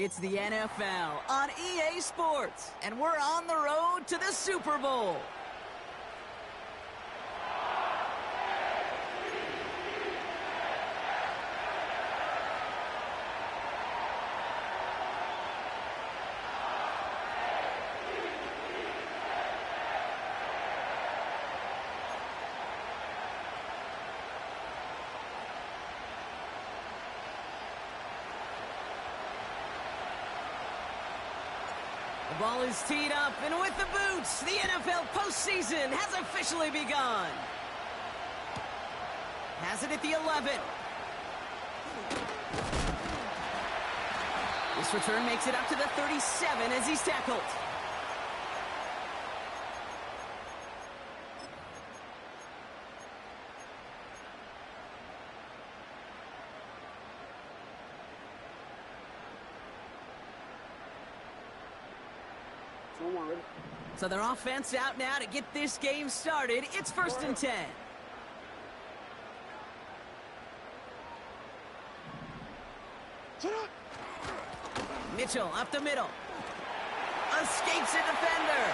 It's the NFL on EA Sports, and we're on the road to the Super Bowl. The ball is teed up, and with the boots, the NFL postseason has officially begun. Has it at the 11. This return makes it up to the 37 as he's tackled. So their offense out now to get this game started. It's 1st and 10. Mitchell up the middle. Escapes a defender.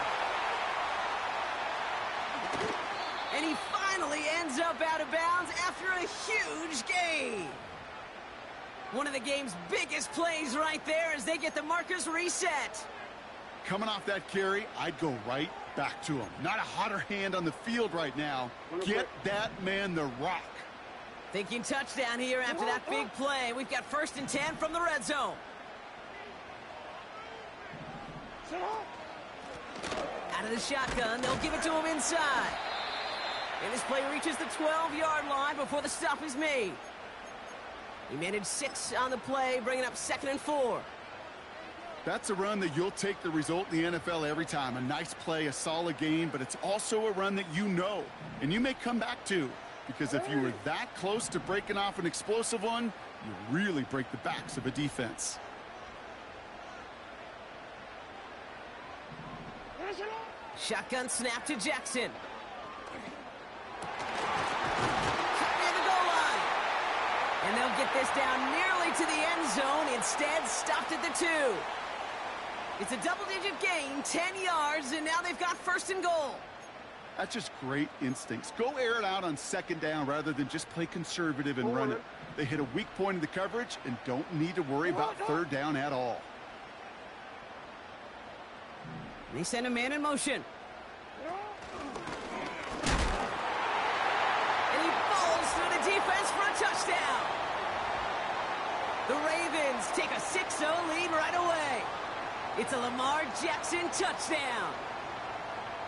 And he finally ends up out of bounds after a huge gain. One of the game's biggest plays right there as they get the markers reset. Coming off that carry, I'd go right back to him. Not a hotter hand on the field right now. Get that man the rock. Thinking touchdown here after that big play. We've got 1st and 10 from the red zone. Out of the shotgun, they'll give it to him inside. And this play reaches the 12-yard line before the stop is made. He managed 6 on the play, bringing up 2nd and 4. That's a run that you'll take the result in the NFL every time. A nice play, a solid game, but it's also a run that you know, and you may come back to. Because if you were that close to breaking off an explosive one, you really break the backs of a defense. Shotgun snap to Jackson. Near the goal line. And they'll get this down nearly to the end zone. Instead, stopped at the 2. It's a double-digit gain, 10 yards, and now they've got 1st and goal. That's just great instincts. Go air it out on 2nd down rather than just play conservative and run it. They hit a weak point in the coverage and don't need to worry about 3rd down at all. And they send a man in motion. And he falls through the defense for a touchdown. The Ravens take a 6-0 lead right away. It's a Lamar Jackson touchdown.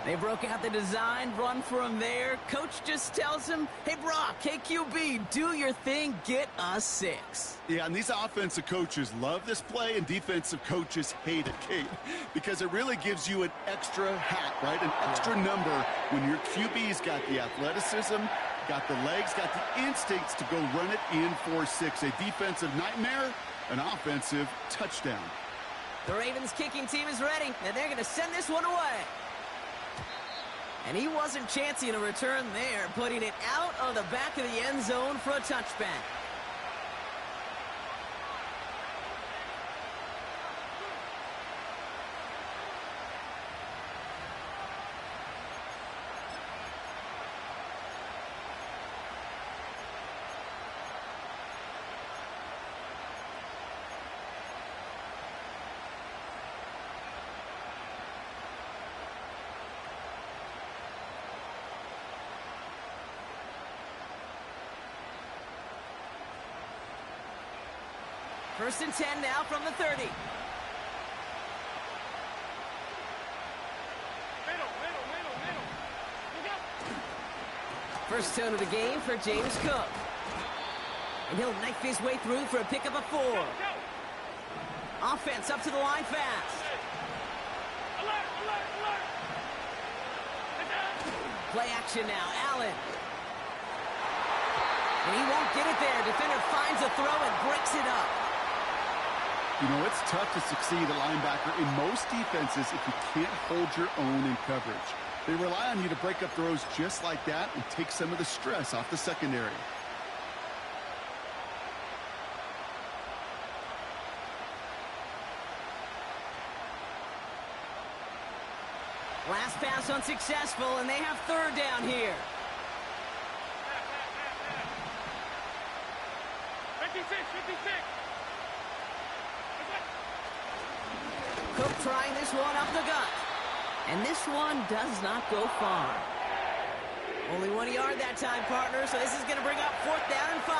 They broke out the design, run for him there. Coach just tells him, hey, Brock, hey, QB, do your thing, get us 6. Yeah, and these offensive coaches love this play, and defensive coaches hate it, Kate, because it really gives you an extra hat, right? An extra number when your QB's got the athleticism, got the legs, got the instincts to go run it in for 6. A defensive nightmare, an offensive touchdown. The Ravens kicking team is ready, and they're going to send this one away. And he wasn't chancing a return there, putting it out of the back of the end zone for a touchback. First and 10 now from the 30. Middle. 1st tone of the game for James Cook. And he'll knife his way through for a pickup of 4. Offense up to the line fast. Alert. Play action now, Allen. And he won't get it there. Defender finds a throw and breaks it up. You know, it's tough to succeed at linebacker in most defenses if you can't hold your own in coverage. They rely on you to break up throws just like that and take some of the stress off the secondary. Last pass unsuccessful, and they have third down here. 56. Cook trying this one up the gut. And this one does not go far. Only 1 yard that time, partner, so this is going to bring up fourth down and 5.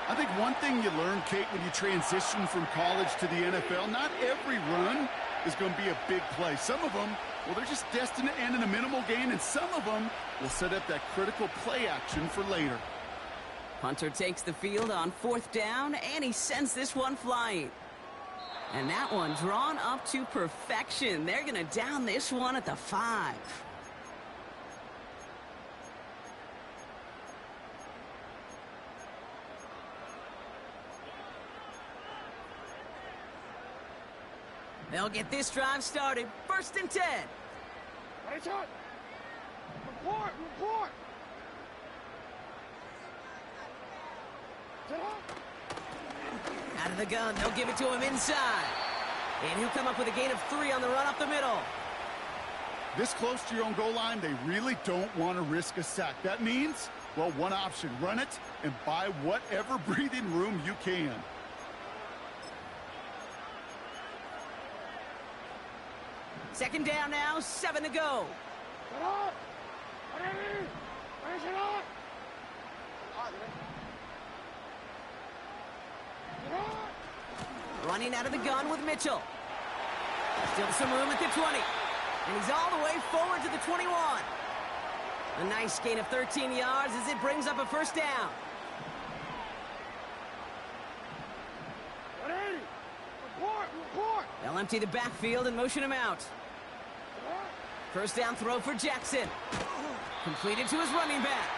I think one thing you learn, Kate, when you transition from college to the NFL, not every run is going to be a big play. Some of them, well, they're just destined to end in a minimal gain, and some of them will set up that critical play action for later. Hunter takes the field on fourth down, and he sends this one flying. And that one drawn up to perfection. They're going to down this one at the 5. They'll get this drive started. First and 10. Right shot. Report. Out of the gun, they'll give it to him inside. And he'll come up with a gain of 3 on the run up the middle. This close to your own goal line, they really don't want to risk a sack. That means, well, one option, run it and buy whatever breathing room you can. Second down now, 7 to go. Running out of the gun with Mitchell. Still some room at the 20. And he's all the way forward to the 21. A nice gain of 13 yards as it brings up a first down. Report. They'll empty the backfield and motion him out. First down throw for Jackson. Completed to his running back.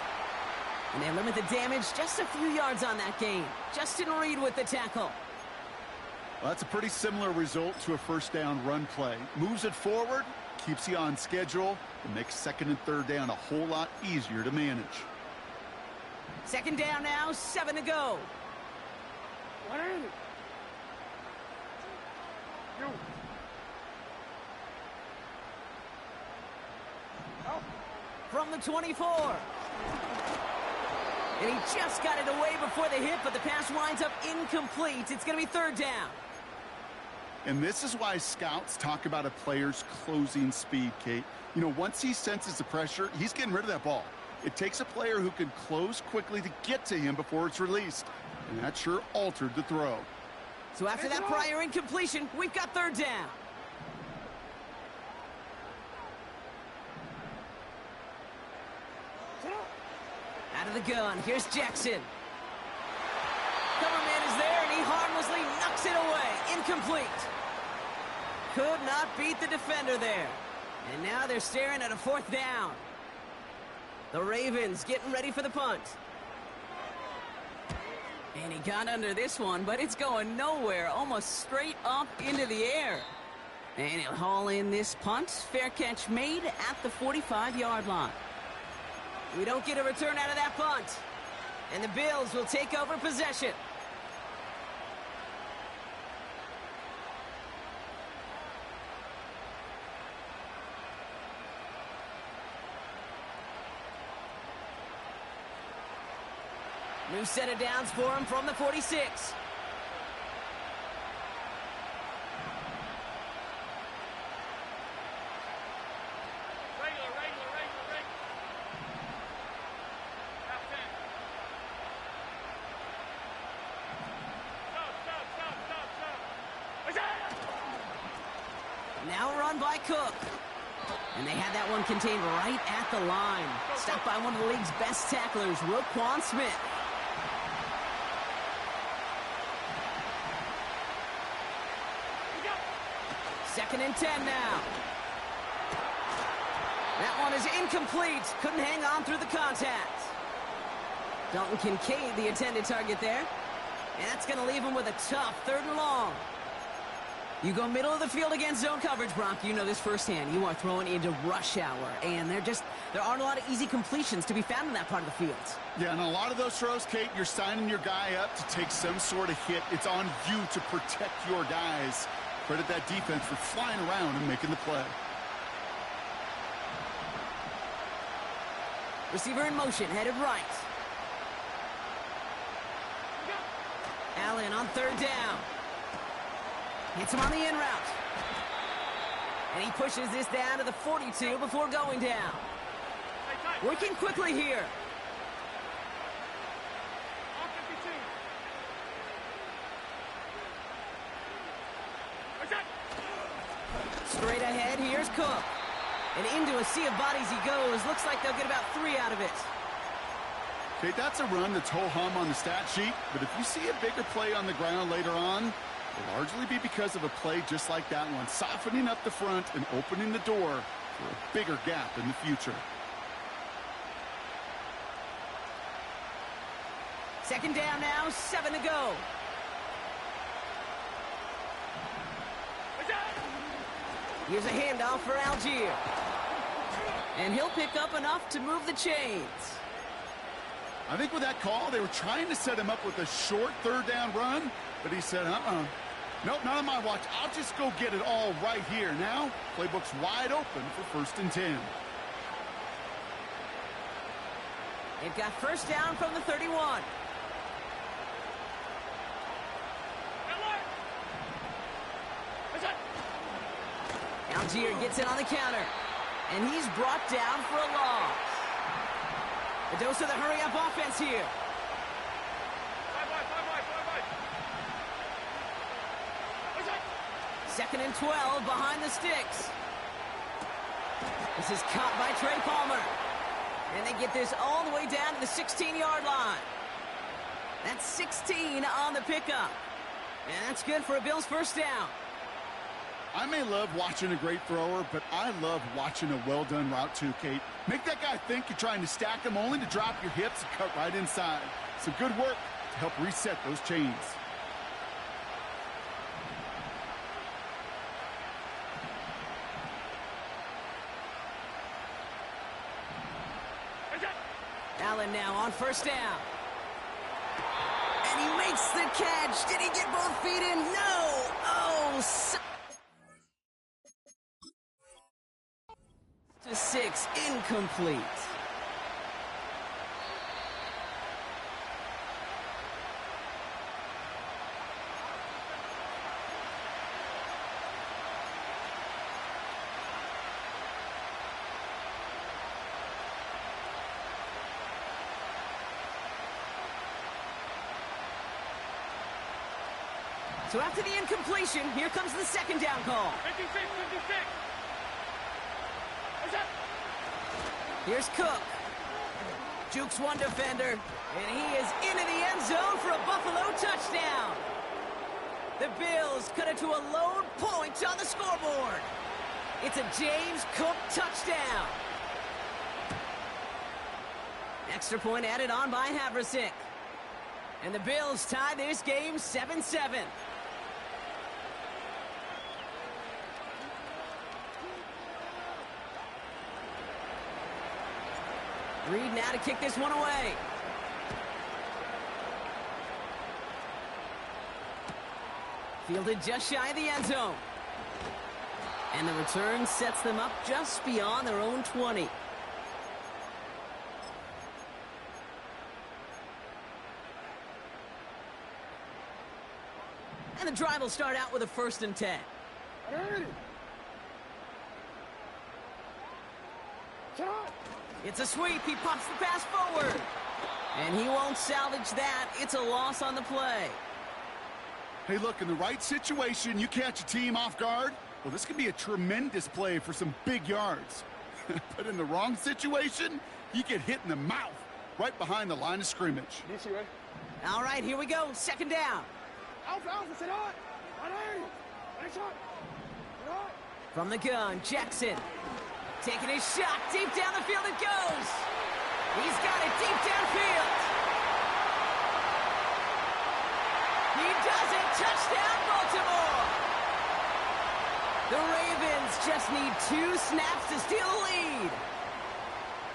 And they limit the damage just a few yards on that gain. Justin Reed with the tackle. Well, that's a pretty similar result to a first down run play. Moves it forward, keeps you on schedule, and makes second and third down a whole lot easier to manage. Second down now, 7 to go. From the 24. And he just got it away before the hit, but the pass winds up incomplete. It's going to be third down. And this is why scouts talk about a player's closing speed, Kate. You know, once he senses the pressure, he's getting rid of that ball. It takes a player who can close quickly to get to him before it's released. And that sure altered the throw. So after that prior incompletion, we've got third down. Out of the gun, here's Jackson. Cover man is there, and he harmlessly knocks it away. Incomplete. Could not beat the defender there. And now they're staring at a fourth down. The Ravens getting ready for the punt. And he got under this one, but it's going nowhere, almost straight up into the air. And he'll haul in this punt. Fair catch made at the 45-yard line. We don't get a return out of that punt. And the Bills will take over possession. New set of downs for him from the 46. Now a run by Cook. And they had that one contained right at the line. Stopped by one of the league's best tacklers, Roquan Smith. Second and 10 now. That one is incomplete. Couldn't hang on through the contact. Dalton Kincaid, the intended target there. And that's going to leave him with a tough third and long. You go middle of the field against zone coverage, Brock. You know this firsthand. You are throwing into rush hour. And there aren't a lot of easy completions to be found in that part of the field. Yeah, and a lot of those throws, Kate, you're signing your guy up to take some sort of hit. It's on you to protect your guys. Credit that defense for flying around and making the play. Receiver in motion, headed right. Allen on third down. Hits him on the in route. And he pushes this down to the 42 before going down. Working quickly here. Straight ahead, here's Cook. And into a sea of bodies he goes. Looks like they'll get about 3 out of it. Okay, that's a run that's ho-hum on the stat sheet, but if you see a bigger play on the ground later on, it'll largely be because of a play just like that one, softening up the front and opening the door for a bigger gap in the future. Second down now, 7 to go. Here's a handoff for Algier. And he'll pick up enough to move the chains. I think with that call, they were trying to set him up with a short third down run, but he said, nope, not on my watch. I'll just go get it all right here. Now, playbook's wide open for 1st and 10. They've got first down from the 31. Algier gets it on the counter. And he's brought down for a loss. A dose of the hurry-up offense here. Second and 12 behind the sticks. This is caught by Trey Palmer. And they get this all the way down to the 16-yard line. That's 16 on the pickup. And that's good for a Bills first down. I may love watching a great thrower, but I love watching a well-done route too, Kate. Make that guy think you're trying to stack him only to drop your hips and cut right inside. Some good work to help reset those chains. Allen now on first down. And he makes the catch. Did he get both feet in? No! Oh, to 6, incomplete. So after the incompletion, here comes the second down call. 56, 56. Here's Cook. Jukes one defender, and he is into the end zone for a Buffalo touchdown. The Bills cut it to a lone point on the scoreboard. It's a James Cook touchdown. Extra point added on by Havrasik. And the Bills tie this game 7-7. Reed now to kick this one away. Fielded just shy of the end zone. And the return sets them up just beyond their own 20. And the drive will start out with a 1st and 10. It's a sweep. He pops the pass forward. And he won't salvage that. It's a loss on the play. Hey, look, in the right situation, you catch a team off guard. Well, this could be a tremendous play for some big yards. But in the wrong situation, you get hit in the mouth right behind the line of scrimmage. All right, here we go. Second down. From the gun, Jackson. Taking his shot. Deep down the field it goes. He's got it deep downfield. He does it. Touchdown, Baltimore. The Ravens just need 2 snaps to steal the lead.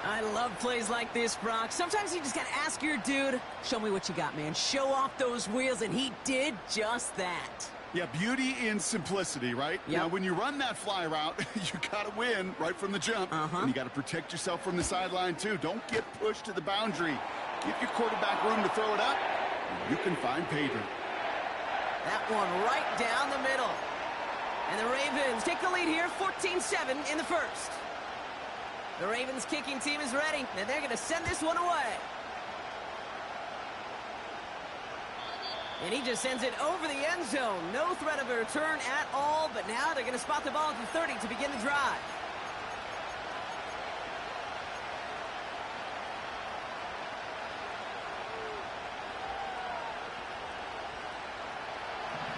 I love plays like this, Brock. Sometimes you just got to ask your dude, show me what you got, man. Show off those wheels, and he did just that. Yeah, beauty in simplicity, right? Yep. Now, when you run that fly route, you got to win right from the jump. And you got to protect yourself from the sideline, too. Don't get pushed to the boundary. Give your quarterback room to throw it up, and you can find pay dirt. That one right down the middle. And the Ravens take the lead here, 14-7 in the first. The Ravens kicking team is ready, and they're going to send this one away. And he just sends it over the end zone. No threat of a return at all, but now they're going to spot the ball at the 30 to begin the drive.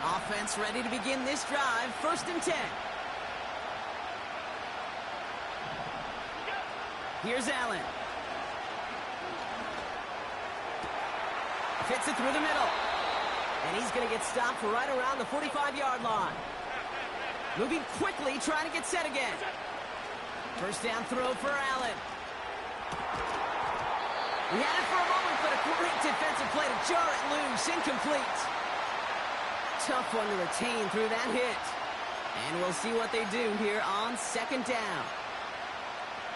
Offense ready to begin this drive. 1st and 10. Here's Allen. Fits it through the middle. And he's going to get stopped right around the 45-yard line. Moving quickly, trying to get set again. 1st down throw for Allen. He had it for a moment, but a great defensive play to jar it loose. Incomplete. Tough one to retain through that hit. And we'll see what they do here on 2nd down.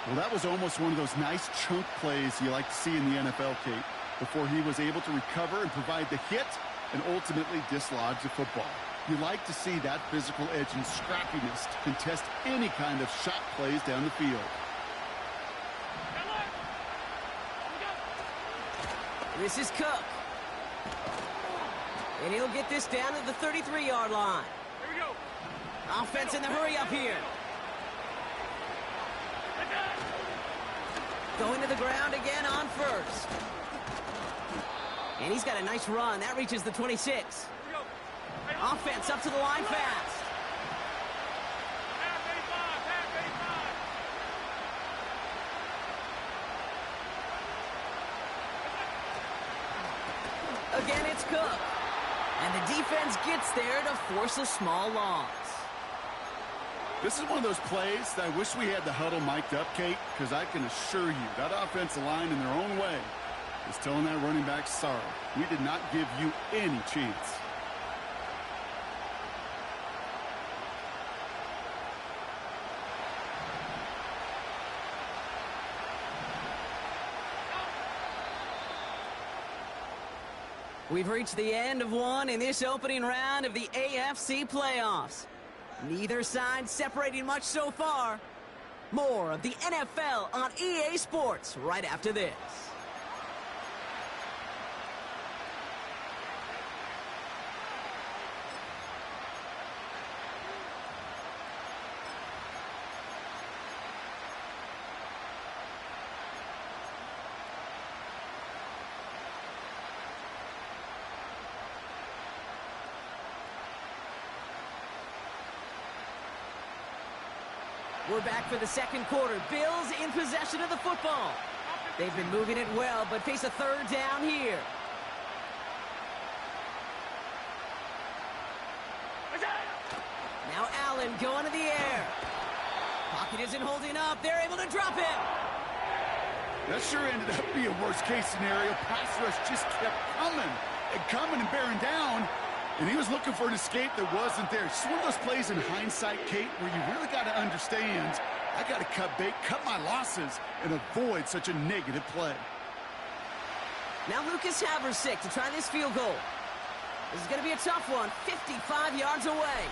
Well, that was almost one of those nice chunk plays you like to see in the NFL, Kate, before he was able to recover and provide the hit and ultimately dislodge the football. You like to see that physical edge and scrappiness to contest any kind of shot plays down the field. This is Cook. And he'll get this down to the 33-yard line. Here we go. Offense in the hurry up here. Going to the ground again on 1st. And he's got a nice run. That reaches the 26. Offense up to the line fast. Again, it's Cook. And the defense gets there to force a small loss. This is one of those plays that I wish we had the huddle mic'd up, Kate, because I can assure you that offensive line in their own way is telling that running back, sorry, we did not give you any chance. We've reached the end of one in this opening round of the AFC playoffs. Neither side separating much so far. More of the NFL on EA Sports right after this. We're back for the 2nd quarter. Bills in possession of the football. They've been moving it well, but face a 3rd down here. Now Allen going to the air. Pocket isn't holding up. They're able to drop him. That sure ended up being a worst-case scenario. Pass rush just kept coming and bearing down. And he was looking for an escape that wasn't there. It's one of those plays in hindsight, Kate, where you really got to understand, I got to cut bait, cut my losses, and avoid such a negative play. Now Lucas Haversick to try this field goal. This is going to be a tough one, 55 yards away.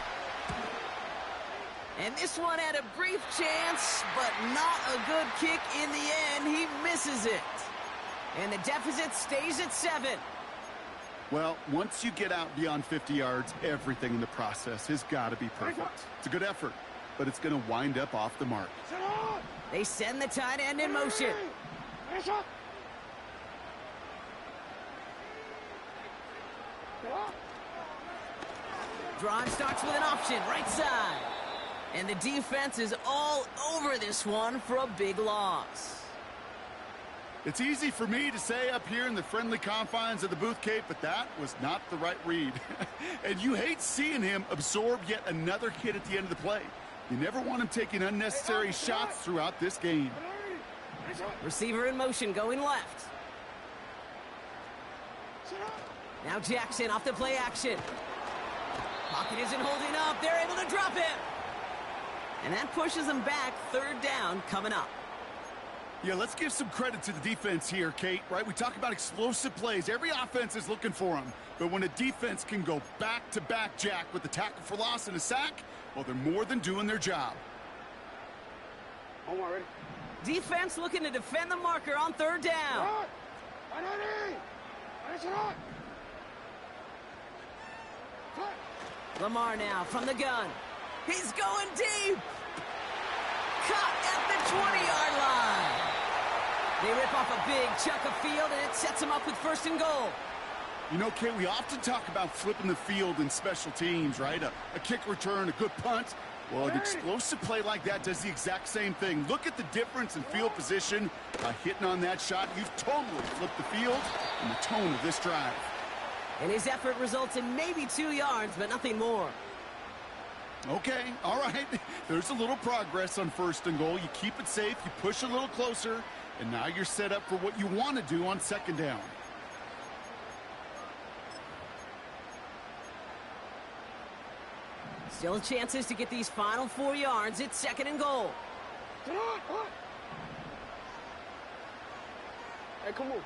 And this one had a brief chance, but not a good kick in the end. He misses it. And the deficit stays at 7. Well, once you get out beyond 50 yards, everything in the process has got to be perfect. It's a good effort, but it's going to wind up off the mark. They send the tight end in motion. Drive starts with an option, right side. And the defense is all over this one for a big loss. It's easy for me to say up here in the friendly confines of the booth, Kate, but that was not the right read. And you hate seeing him absorb yet another hit at the end of the play. You never want him taking unnecessary shots throughout this game. Receiver in motion going left. Now Jackson off the play action. Pocket isn't holding up. They're able to drop him. And that pushes them back. Third down coming up. Yeah, let's give some credit to the defense here, Kate, right? We talk about explosive plays. Every offense is looking for them. But when a defense can go back-to-back, Jack, with the tackle for loss and a sack, well, they're more than doing their job. Omar, ready? Defense looking to defend the marker on third down. Lamar now from the gun. He's going deep. Caught at the 20-yard line. They rip off a big chunk of field, and it sets them up with first and goal. You know, Kate, we often talk about flipping the field in special teams, right? A kick return, a good punt. Well, an explosive play like that does the exact same thing. Look at the difference in field position. By hitting on that shot, you've totally flipped the field and the tone of this drive. And his effort results in maybe 2 yards, but nothing more. Okay, all right. There's a little progress on first and goal. You keep it safe, you push a little closer, and now you're set up for what you want to do on second down. Still chances to get these final 4 yards. It's second and goal. Hey, come on.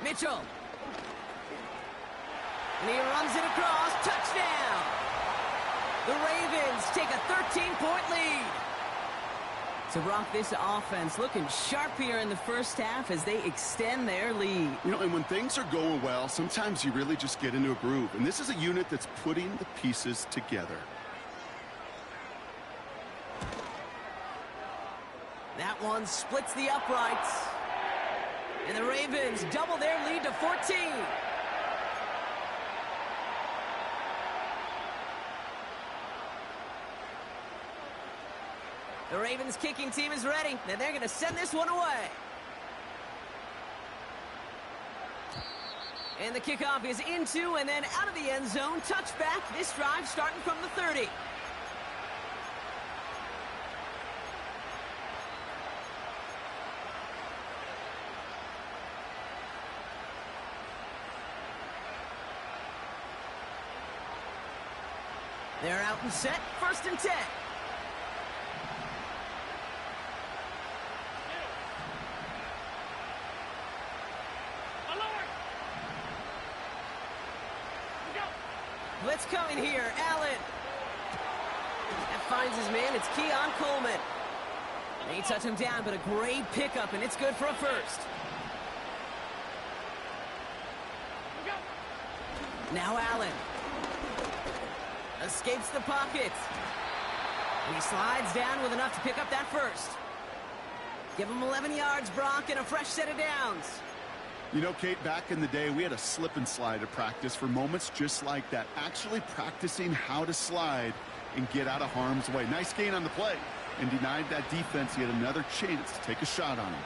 Mitchell. And he runs it across. Touchdown. The Ravens take a 13-point lead. So, Brock, this offense looking sharp here in the first half as they extend their lead. You know, and when things are going well, sometimes you really just get into a groove. And this is a unit that's putting the pieces together. That one splits the uprights. And the Ravens double their lead to 14. The Ravens kicking team is ready, and they're going to send this one away. And the kickoff is into and then out of the end zone. Touchback. This drive starting from the 30. They're out and set. First and 10. Blitz coming here. Allen. That finds his man. It's Keon Coleman. They touch him down, but a great pickup, and it's good for a first. Now Allen. Escapes the pocket. And he slides down with enough to pick up that first. Give him 11 yards, Brock, and a fresh set of downs. You know, Kate, back in the day, we had a slip and slide at practice for moments just like that. Actually practicing how to slide and get out of harm's way. Nice gain on the play. And denied that defense yet another chance to take a shot on him.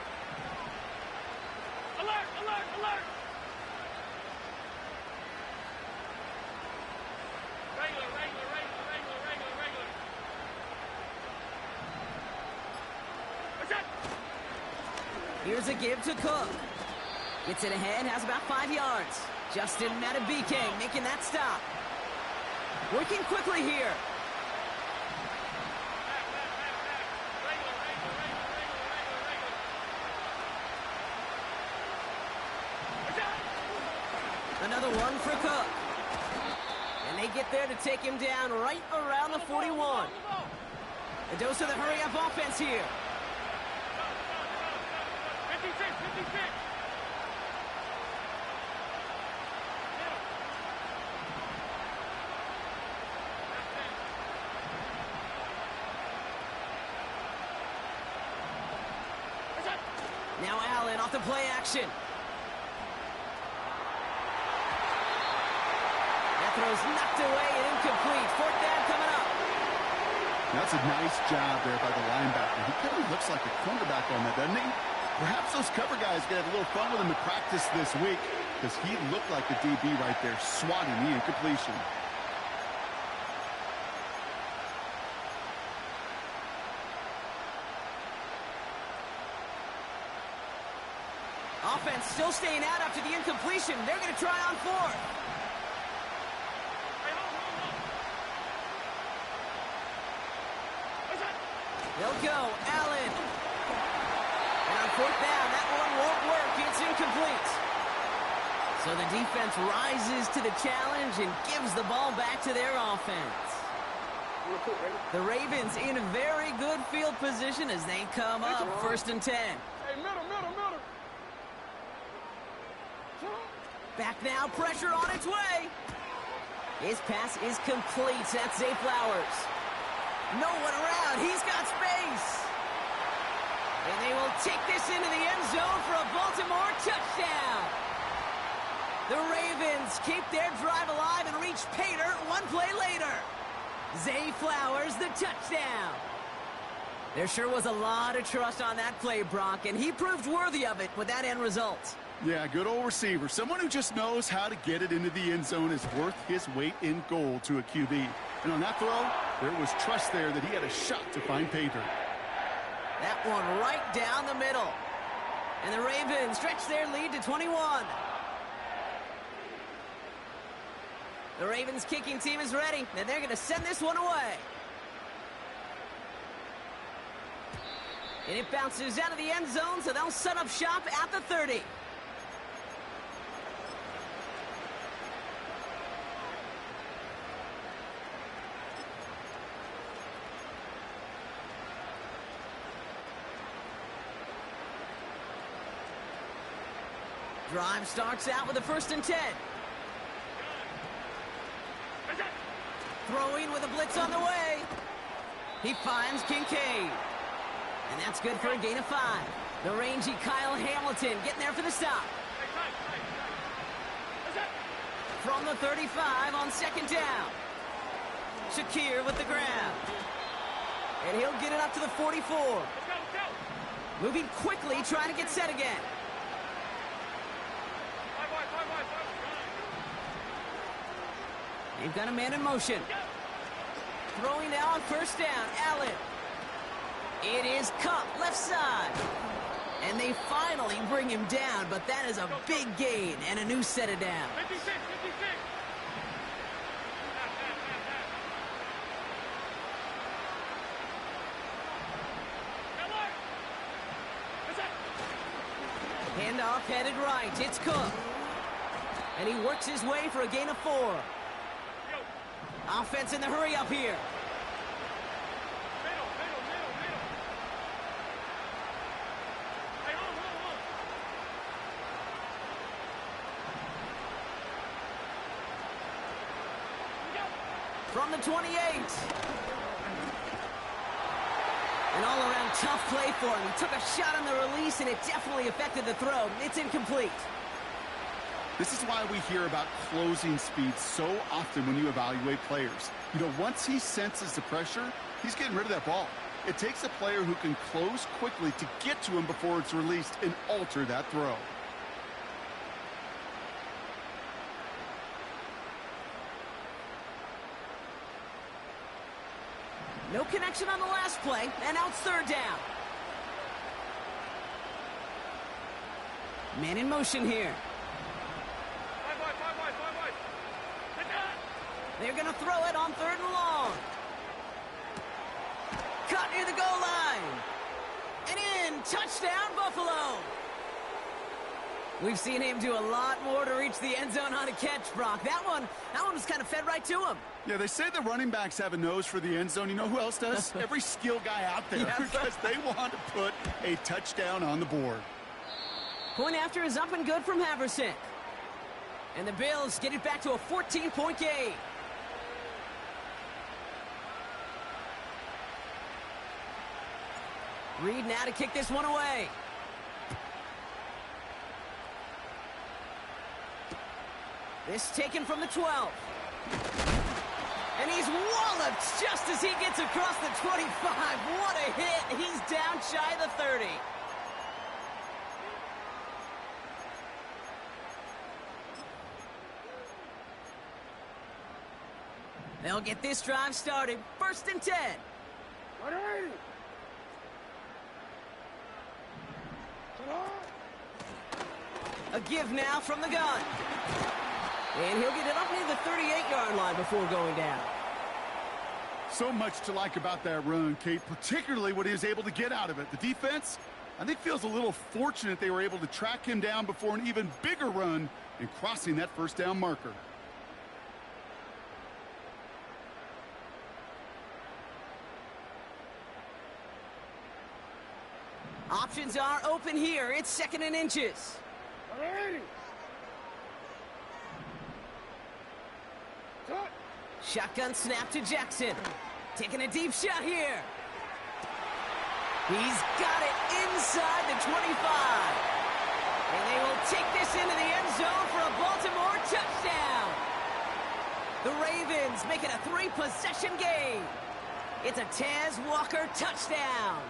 Alert, alert, alert! Regular, regular, regular, regular, regular, regular. What's that? Here's a give to Cook. Gets it ahead, has about 5 yards. Justin Matabike making that stop. Working quickly here. Another one for Cook. And they get there to take him down right around the 41. A dose of the hurry-up offense here. 56, 56. Now Allen off the play action. That throw's knocked away and incomplete. Fourth down coming up. That's a nice job there by the linebacker. He kind of looks like a cornerback on that, doesn't he? Perhaps those cover guys get a little fun with him in practice this week because he looked like a DB right there, swatting the incompletion. Offense still staying out after the incompletion. They're going to try on fourth. Hey, hold. What's that? They'll go. Allen. And on fourth down, that one won't work. It's incomplete. So the defense rises to the challenge and gives the ball back to their offense. The Ravens in a very good field position as they come up 1st and 10. Hey, middle. Back now, pressure on its way. His pass is complete. That's Zay Flowers. No one around. He's got space. And they will take this into the end zone for a Baltimore touchdown. The Ravens keep their drive alive and reach pay dirt one play later. Zay Flowers, the touchdown. There sure was a lot of trust on that play, Brock, and he proved worthy of it with that end result. Yeah, good old receiver. Someone who just knows how to get it into the end zone is worth his weight in gold to a QB. And on that throw, there was trust there that he had a shot to find pay dirt. That one right down the middle. And the Ravens stretch their lead to 21. The Ravens kicking team is ready, and they're going to send this one away. And it bounces out of the end zone, so they'll set up shop at the 30. Drive starts out with a 1st and 10. Throwing with a blitz on the way. He finds Kincaid. And that's good for a gain of 5. The rangy Kyle Hamilton getting there for the stop. From the 35 on 2nd down. Shakir with the grab. And he'll get it up to the 44. Moving quickly, trying to get set again. They've got a man in motion. Throwing now on 1st down. Allen. It is Cup, left side. And they finally bring him down, but that is a big gain and a new set of downs. 56. Handoff headed right. It's Cook. And he works his way for a gain of 4. Offense in the hurry up here. Middle. Hey, hold. From the 28. An all-around tough play for him. He took a shot on the release, and it definitely affected the throw. It's incomplete. This is why we hear about closing speed so often when you evaluate players. You know, once he senses the pressure, he's getting rid of that ball. It takes a player who can close quickly to get to him before it's released and alter that throw. No connection on the last play, and now it's 3rd down. Man in motion here. They're going to throw it on 3rd and long. Caught near the goal line. And in, touchdown Buffalo. We've seen him do a lot more to reach the end zone on a catch, Brock. That one was kind of fed right to him. Yeah, they say the running backs have a nose for the end zone. You know who else does? Every skill guy out there, because they want to put a touchdown on the board. Point after is up and good from Haverson. And the Bills get it back to a 14-point game. Reed now to kick this one away. This taken from the 12. And he's walloped just as he gets across the 25. What a hit. He's down shy of the 30. They'll get this drive started. 1st and 10. A give now from the gun. And he'll get it up near the 38-yard line before going down. So much to like about that run, Kate, particularly what he was able to get out of it. The defense, I think, feels a little fortunate they were able to track him down before an even bigger run and crossing that first down marker. Options are open here. It's 2nd and inches. Alrighty. Touch. Shotgun snap to Jackson. Taking a deep shot here. He's got it inside the 25. And they will take this into the end zone for a Baltimore touchdown. The Ravens make it a 3-possession game. It's a Taz Walker touchdown.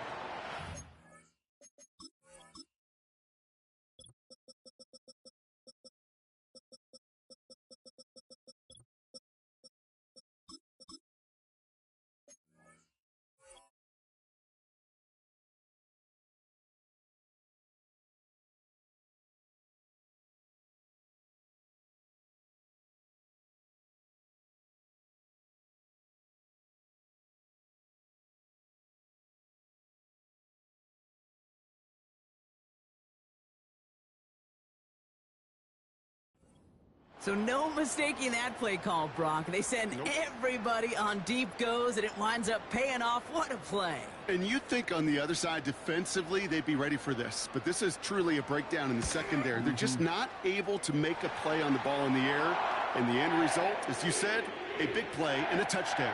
So no mistaking that play call, Brock. They send everybody on deep goes, and it winds up paying off. What a play. And you'd think on the other side defensively they'd be ready for this. But this is truly a breakdown in the secondary. They're just not able to make a play on the ball in the air. And the end result, as you said, a big play and a touchdown.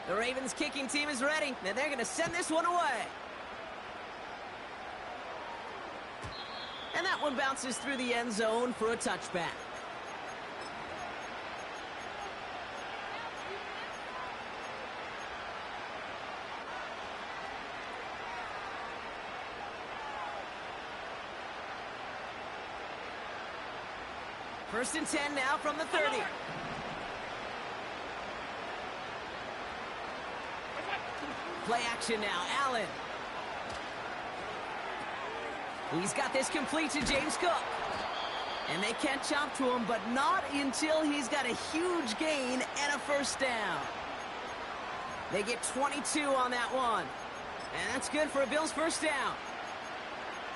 The Ravens kicking team is ready, and they're going to send this one away. And that one bounces through the end zone for a touchback. First and 10 now from the 30. Play action now, Allen. He's got this complete to James Cook. And they can't chop to him, but not until he's got a huge gain and a first down. They get 22 on that one. And that's good for a Bills first down.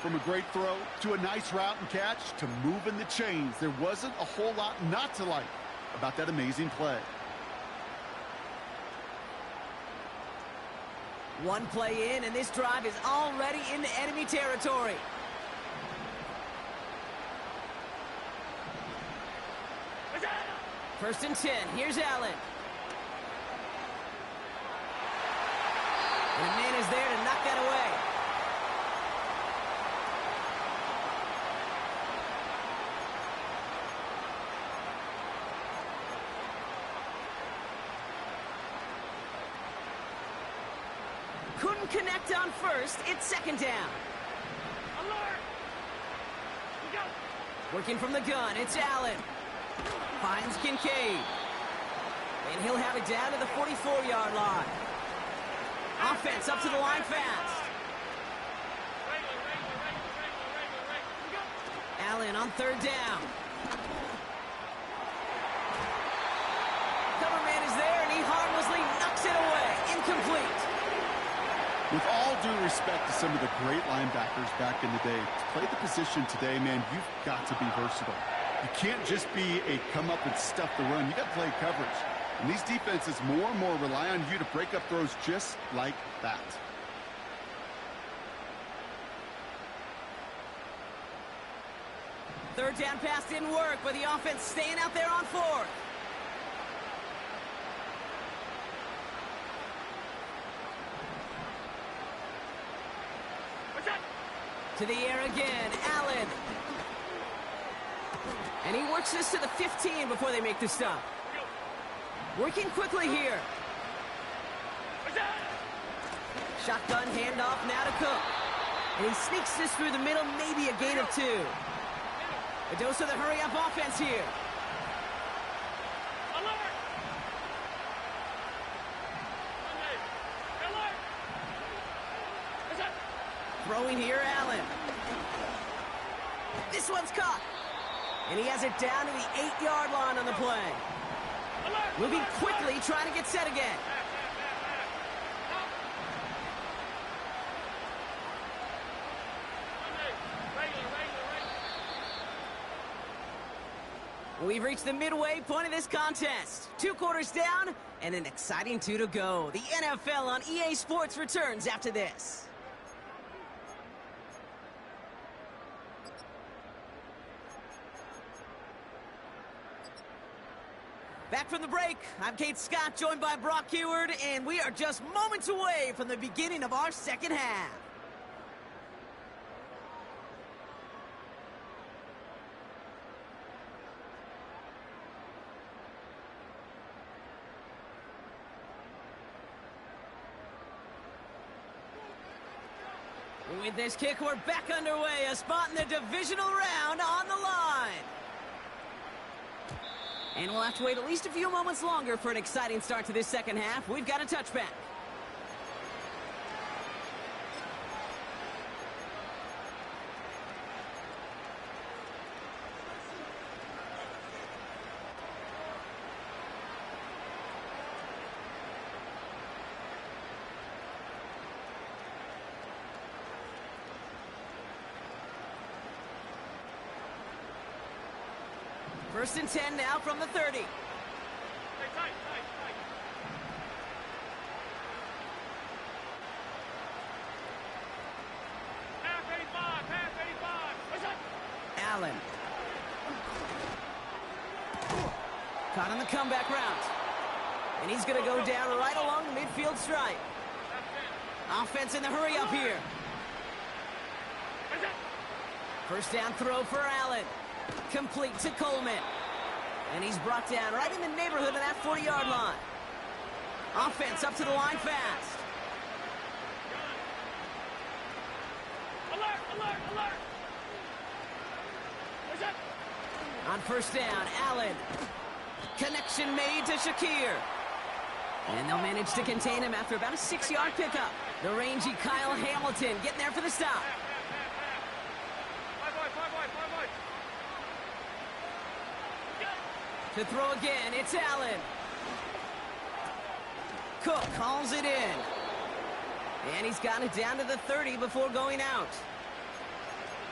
From a great throw to a nice route and catch to moving the chains, there wasn't a whole lot not to like about that amazing play. One play in, and this drive is already into enemy territory. First and 10. Here's Allen. And a man is there to knock that away. Couldn't connect on first. It's second down. Alert! We got Working from the gun, it's Allen. Finds Kincaid. And he'll have it down to the 44-yard line. Offense up to the line fast. Allen on third down. Cover man is there, and he harmlessly knocks it away. Incomplete. With all due respect to some of the great linebackers back in the day, to play the position today, man, you've got to be versatile. You can't just be a come up and stuff the run. You got to play coverage. And these defenses more and more rely on you to break up throws just like that. Third down pass didn't work, but the offense staying out there on fourth. To the air again, Allen. And he works this to the 15 before they make the stop. Working quickly here. Shotgun handoff now to Cook. And he sneaks this through the middle, maybe a gain of 2. A dose of the hurry-up offense here. Alert! Alert! What's that? Throwing here, Allen. This one's caught. And he has it down to the 8-yard line on the play. Alert! Moving Alert! quickly, trying to get set again. We've reached the midway point of this contest. 2 quarters down and an exciting 2 to go. The NFL on EA Sports returns after this. Back from the break, I'm Kate Scott, joined by Brock Heward, and we are just moments away from the beginning of our second half. With this kick, we're back underway. A spot in the divisional round on the line. And we'll have to wait at least a few moments longer for an exciting start to this second half. We've got a touchback. First and 10 now from the 30. Hey, tight. Half 85. What's that? Allen. Caught on the comeback route. And he's going to go down right along the midfield stripe. Offense in the hurry up here. What's that? First down throw for Allen. Complete to Coleman. And he's brought down right in the neighborhood of that 40-yard line. Offense up to the line fast. Alert! What's that? On first down, Allen. Connection made to Shakir. And they'll manage to contain him after about a 6-yard pickup. The rangy Kyle Hamilton getting there for the stop. Five boy. To throw again, it's Allen. Cook calls it in. And he's got it down to the 30 before going out.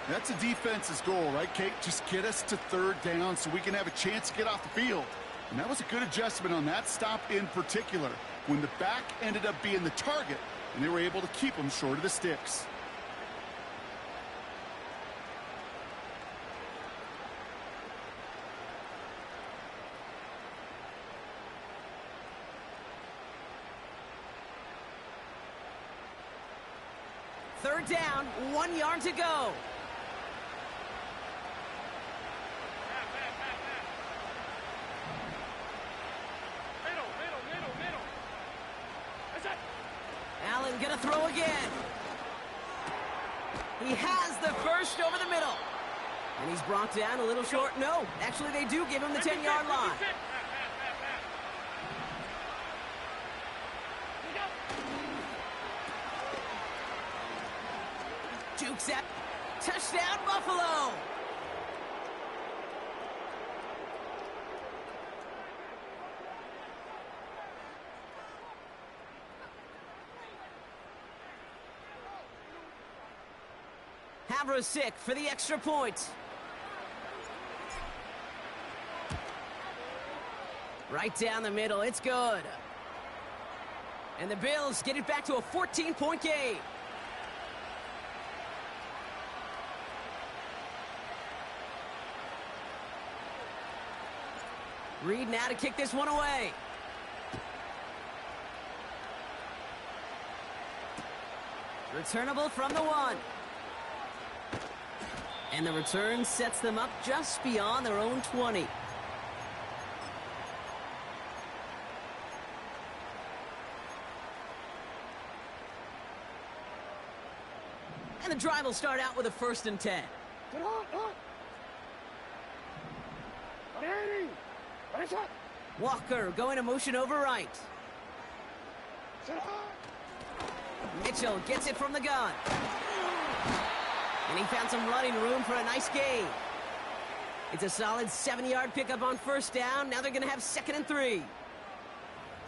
That's a defense's goal, right, Kate? Just get us to third down so we can have a chance to get off the field. And that was a good adjustment on that stop in particular, when the back ended up being the target, and they were able to keep him short of the sticks. Third down, 1 yard to go. Middle. What's that? Allen gonna throw again. He has the first over the middle. And he's brought down a little short. No, actually they do give him the 10-yard line. Jukes at touchdown Buffalo. Havrosik for the extra point. Right down the middle, it's good. And the Bills get it back to a 14-point game. Reed now to kick this one away. Returnable from the 1. And the return sets them up just beyond their own 20. And the drive will start out with a 1st and 10. Is that? Walker going to motion over right. Mitchell gets it from the gun. And he found some running room for a nice gain. It's a solid 7-yard pickup on first down. Now they're going to have 2nd and 3.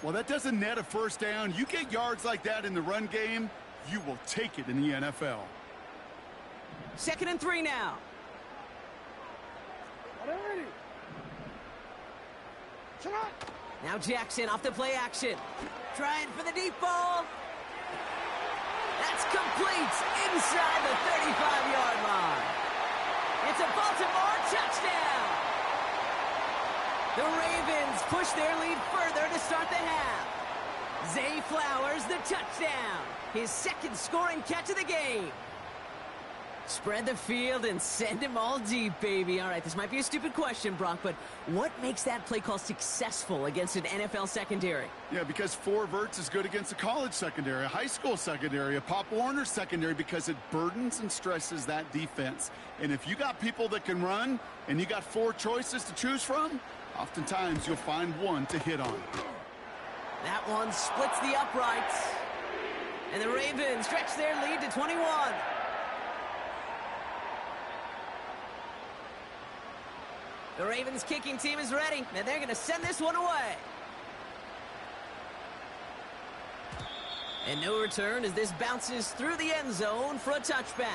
Well, that doesn't net a first down. You get yards like that in the run game, you will take it in the NFL. 2nd and 3 now. Now Jackson off the play action. Trying for the deep ball. That's complete inside the 35-yard line. It's a Baltimore touchdown. The Ravens push their lead further to start the half. Zay Flowers the touchdown. His 2nd scoring catch of the game. Spread the field and send him all deep, baby. All right, this might be a stupid question, Brock, but what makes that play call successful against an NFL secondary? Yeah, because 4 verts is good against a college secondary, a high school secondary, a Pop Warner secondary, because it burdens and stresses that defense. And if you got people that can run and you got 4 choices to choose from, oftentimes you'll find one to hit on. That one splits the uprights. And the Ravens stretch their lead to 21. The Ravens kicking team is ready, and they're going to send this one away. And no return as this bounces through the end zone for a touchback.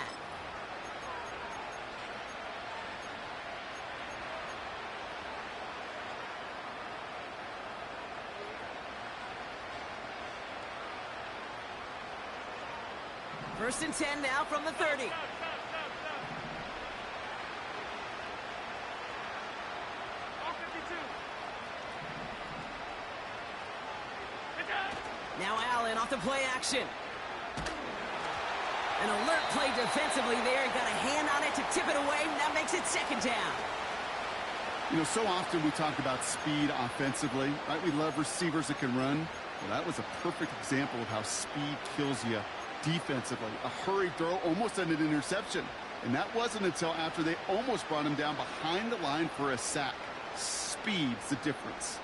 First and 10 now from the 30. Now Allen off the play action. An alert play defensively there. Got a hand on it to tip it away. That makes it 2nd down. You know, so often we talk about speed offensively, right? We love receivers that can run. Well, that was a perfect example of how speed kills you defensively. A hurried throw almost ended an interception. And that wasn't until after they almost brought him down behind the line for a sack. Speed's the difference.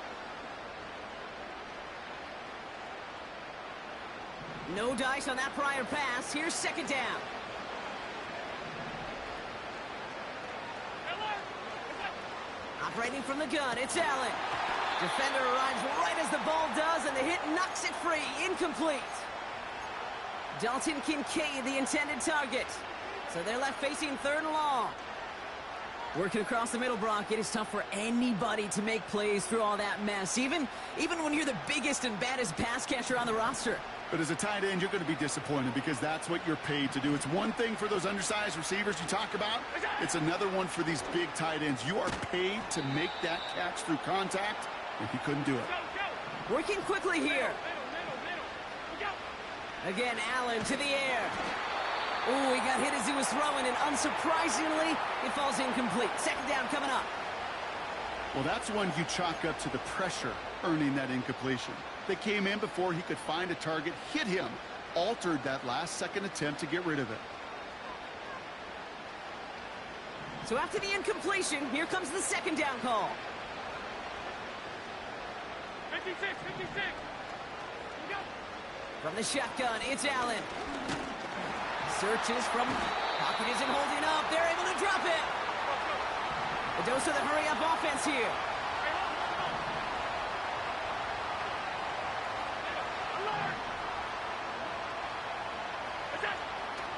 No dice on that prior pass. Here's 2nd down. Operating from the gun, it's Allen. Defender arrives right as the ball does, and the hit knocks it free. Incomplete. Dalton Kincaid, the intended target. So they're left facing 3rd and long. Working across the middle, Brock, it is tough for anybody to make plays through all that mess, even when you're the biggest and baddest pass catcher on the roster. But as a tight end, you're going to be disappointed because that's what you're paid to do. It's one thing for those undersized receivers you talk about. It's another one for these big tight ends. You are paid to make that catch through contact, and he couldn't do it. Working quickly here. Again, Allen to the air. Ooh, he got hit as he was throwing, and unsurprisingly, it falls incomplete. 2nd down coming up. Well, that's one you chalk up to the pressure earning that incompletion. They came in before he could find a target, hit him, altered that last-second attempt to get rid of it. So after the incompletion, here comes the 2nd down call. 56. From the shotgun, it's Allen. Searches from pocket isn't holding up. They're able to drop it. A dose of the hurry-up offense here.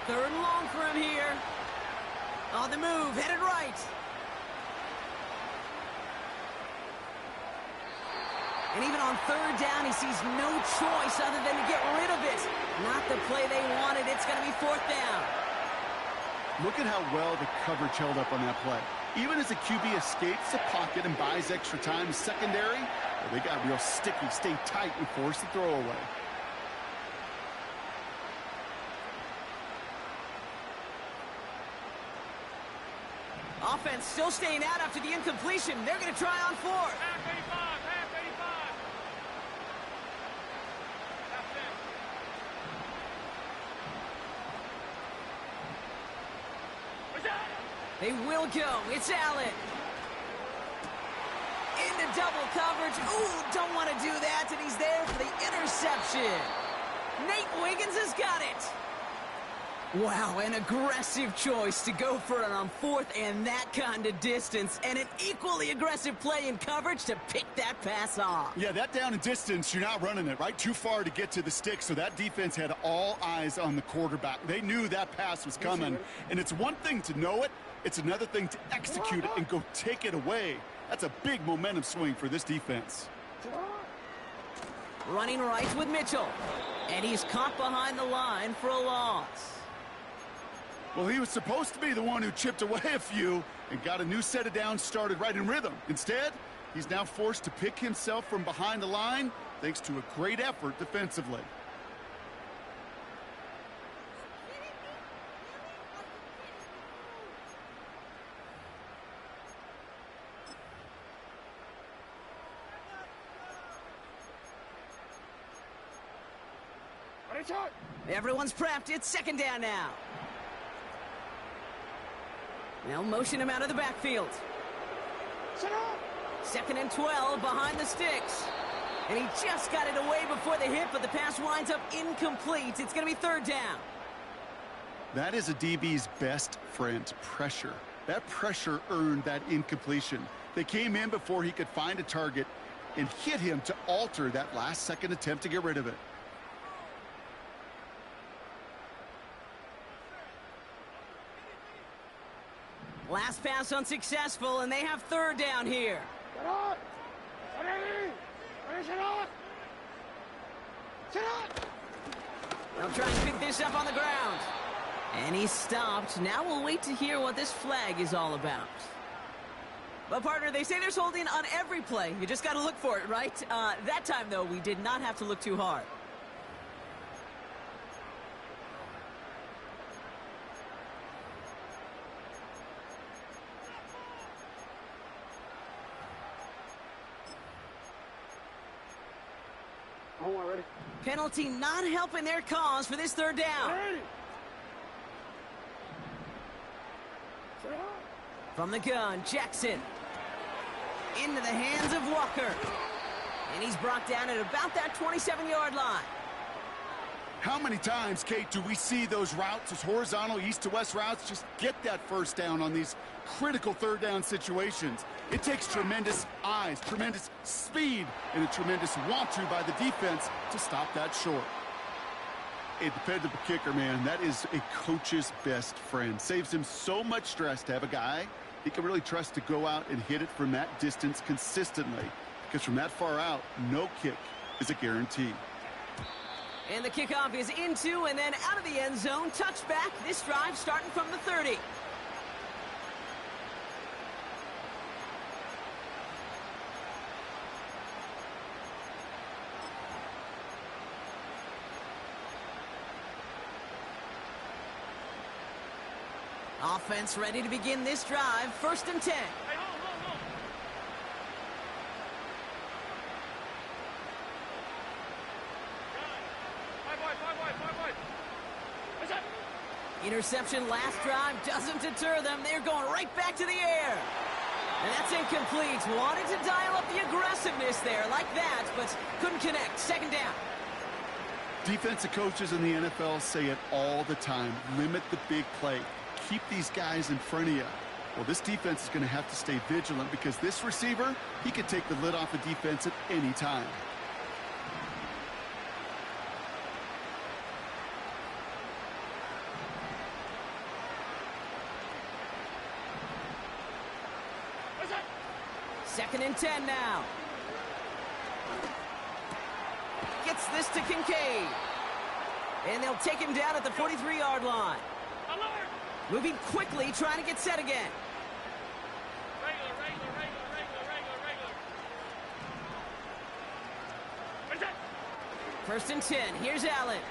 3rd and long for him here. On the move, headed right. And even on 3rd down, he sees no choice other than to get rid of it. Not the play they wanted. It's going to be 4th down. Look at how well the coverage held up on that play. Even as the QB escapes the pocket and buys extra time, secondary, well, they got real sticky, stay tight, and force the throw away. Offense still staying out after the incompletion. They're going to try on 4th. Half 85. They will go. It's Allen. into double coverage. Ooh, don't want to do that, and he's there for the interception. Nate Wiggins has got it. Wow, an aggressive choice to go for it on fourth and that kind of distance, and an equally aggressive play in coverage to pick that pass off. Yeah, that down and distance, you're not running it, right? Too far to get to the stick, so that defense had all eyes on the quarterback. They knew that pass was coming, and it's one thing to know it, it's another thing to execute it and go take it away. That's a big momentum swing for this defense. Running right with Mitchell, and he's caught behind the line for a loss. Well, he was supposed to be the one who chipped away a few and got a new set of downs started right in rhythm. Instead, he's now forced to pick himself from behind the line thanks to a great effort defensively. Everyone's prepped. It's second down now. They'll motion him out of the backfield. Second and 12 behind the sticks. And he just got it away before the hit, but the pass winds up incomplete. It's going to be third down. That is a DB's best friend, pressure. That pressure earned that incompletion. They came in before he could find a target and hit him to alter that last-second attempt to get rid of it. Last pass unsuccessful, and they have third down here. They'll try and pick this up on the ground. And he's stopped. Now we'll wait to hear what this flag is all about. But, partner, they say there's holding on every play. You just got to look for it, right? That time, though, we did not have to look too hard. Penalty not helping their cause for this third down. From the gun, Jackson. Into the hands of Walker. And he's brought down at about that 27-yard line. How many times, Kate, do we see those routes, those horizontal east-to-west routes, just get that first down on these critical third down situations? It takes tremendous eyes, tremendous speed, and a tremendous want-to by the defense to stop that short. A dependable kicker, man, that is a coach's best friend. Saves him so much stress to have a guy he can really trust to go out and hit it from that distance consistently. Because from that far out, no kick is a guarantee. And the kickoff is into and then out of the end zone. Touchback. This drive starting from the 30. Offense ready to begin this drive. First and 10. Hey, hold. Five wide. What's up? Interception last drive doesn't deter them. They're going right back to the air. And that's incomplete. Wanted to dial up the aggressiveness there like that, but couldn't connect. Second down. Defensive coaches in the NFL say it all the time. Limit the big play. Keep these guys in front of you. Well, this defense is going to have to stay vigilant because this receiver, he can take the lid off a defense at any time. Second and 10 now. Gets this to Kincaid. And they'll take him down at the 43-yard line. Alert! Moving quickly, trying to get set again. Regular. What's that? First and 10. Here's Allen.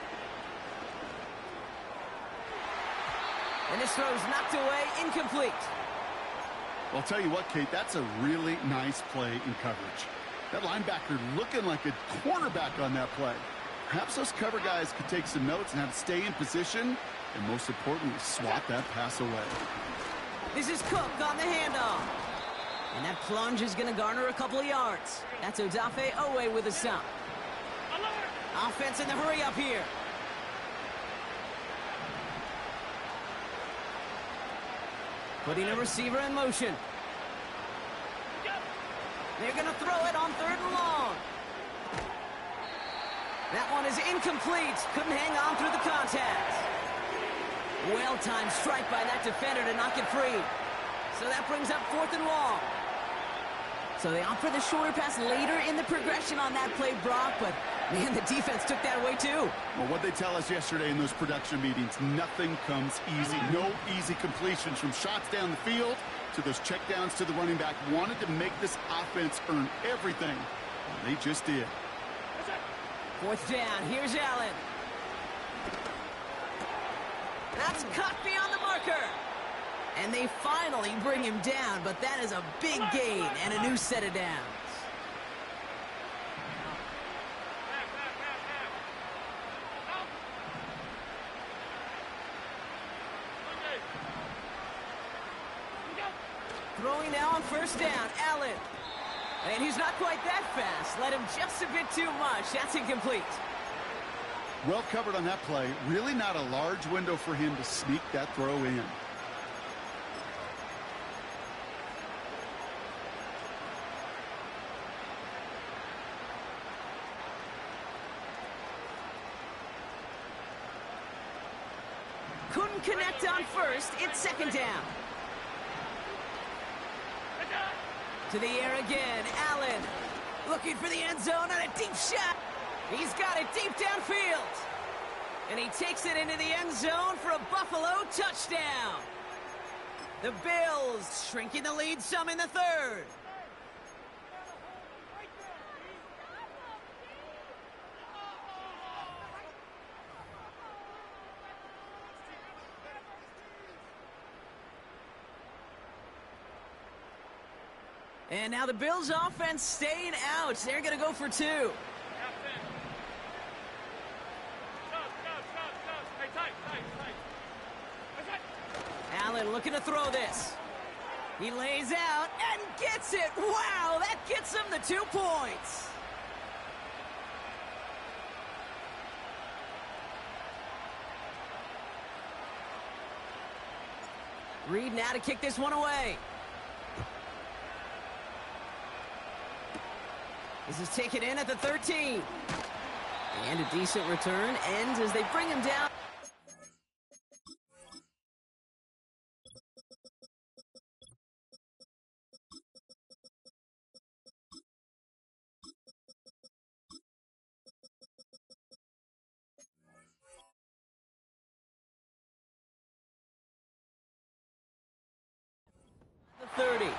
And this throw's knocked away, incomplete. Well, I'll tell you what, Kate, that's a really nice play in coverage. That linebacker looking like a cornerback on that play. Perhaps those cover guys could take some notes and have to stay in position, and most importantly, swat that pass away. This is Cook on the handoff. And that plunge is going to garner a couple of yards. That's Odafe Owe with a stop. Offense in the hurry up here. Putting a receiver in motion. They're going to throw it on 3rd and long. That one is incomplete. Couldn't hang on through the contact. Well-timed strike by that defender to knock it free. So that brings up 4th and long. So they opt for the shorter pass later in the progression on that play, Brock, but man, the defense took that away too. Well, what they tell us yesterday in those production meetings, nothing comes easy. No easy completions from shots down the field to those checkdowns to the running back. Wanted to make this offense earn everything. And they just did. 4th down. Here's Allen. That's caught beyond the marker. And they finally bring him down, but that is a big gain and a new set of downs. Throwing now on 1st down, Allen. And he's not quite that fast. Let him just a bit too much. That's incomplete. Well covered on that play. Really not a large window for him to sneak that throw in. Couldn't connect on 1st. It's 2nd down. To the air again, Allen. Looking for the end zone and a deep shot. He's got it deep downfield. And he takes it into the end zone for a Buffalo touchdown. The Bills shrinking the lead some in the 3rd. And now the Bills offense staying out. They're going to go for 2. Hey, tight. Allen looking to throw this. He lays out and gets it. Wow, that gets him the 2 points. Reed now to kick this one away. This is taken in at the 13. And a decent return ends as they bring him down. The 30.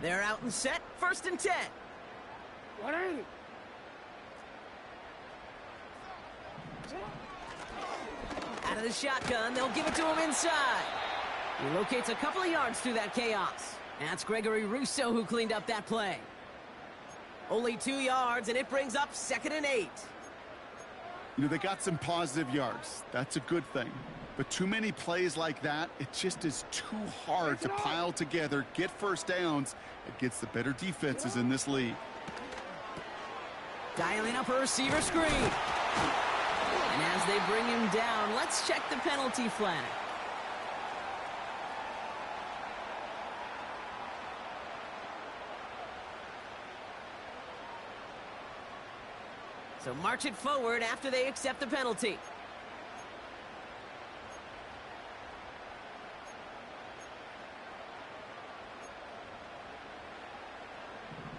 They're out and set. 1st and 10. Out of the shotgun, they'll give it to him inside. He locates a couple of yards through that chaos. That's Gregory Rousseau who cleaned up that play. Only 2 yards, and it brings up 2nd and 8. You know, they got some positive yards. That's a good thing. But too many plays like that, it just is too hard to pile together, get 1st downs against the better defenses in this league. Dialing up a receiver screen. And as they bring him down, let's check the penalty flag. So march it forward after they accept the penalty.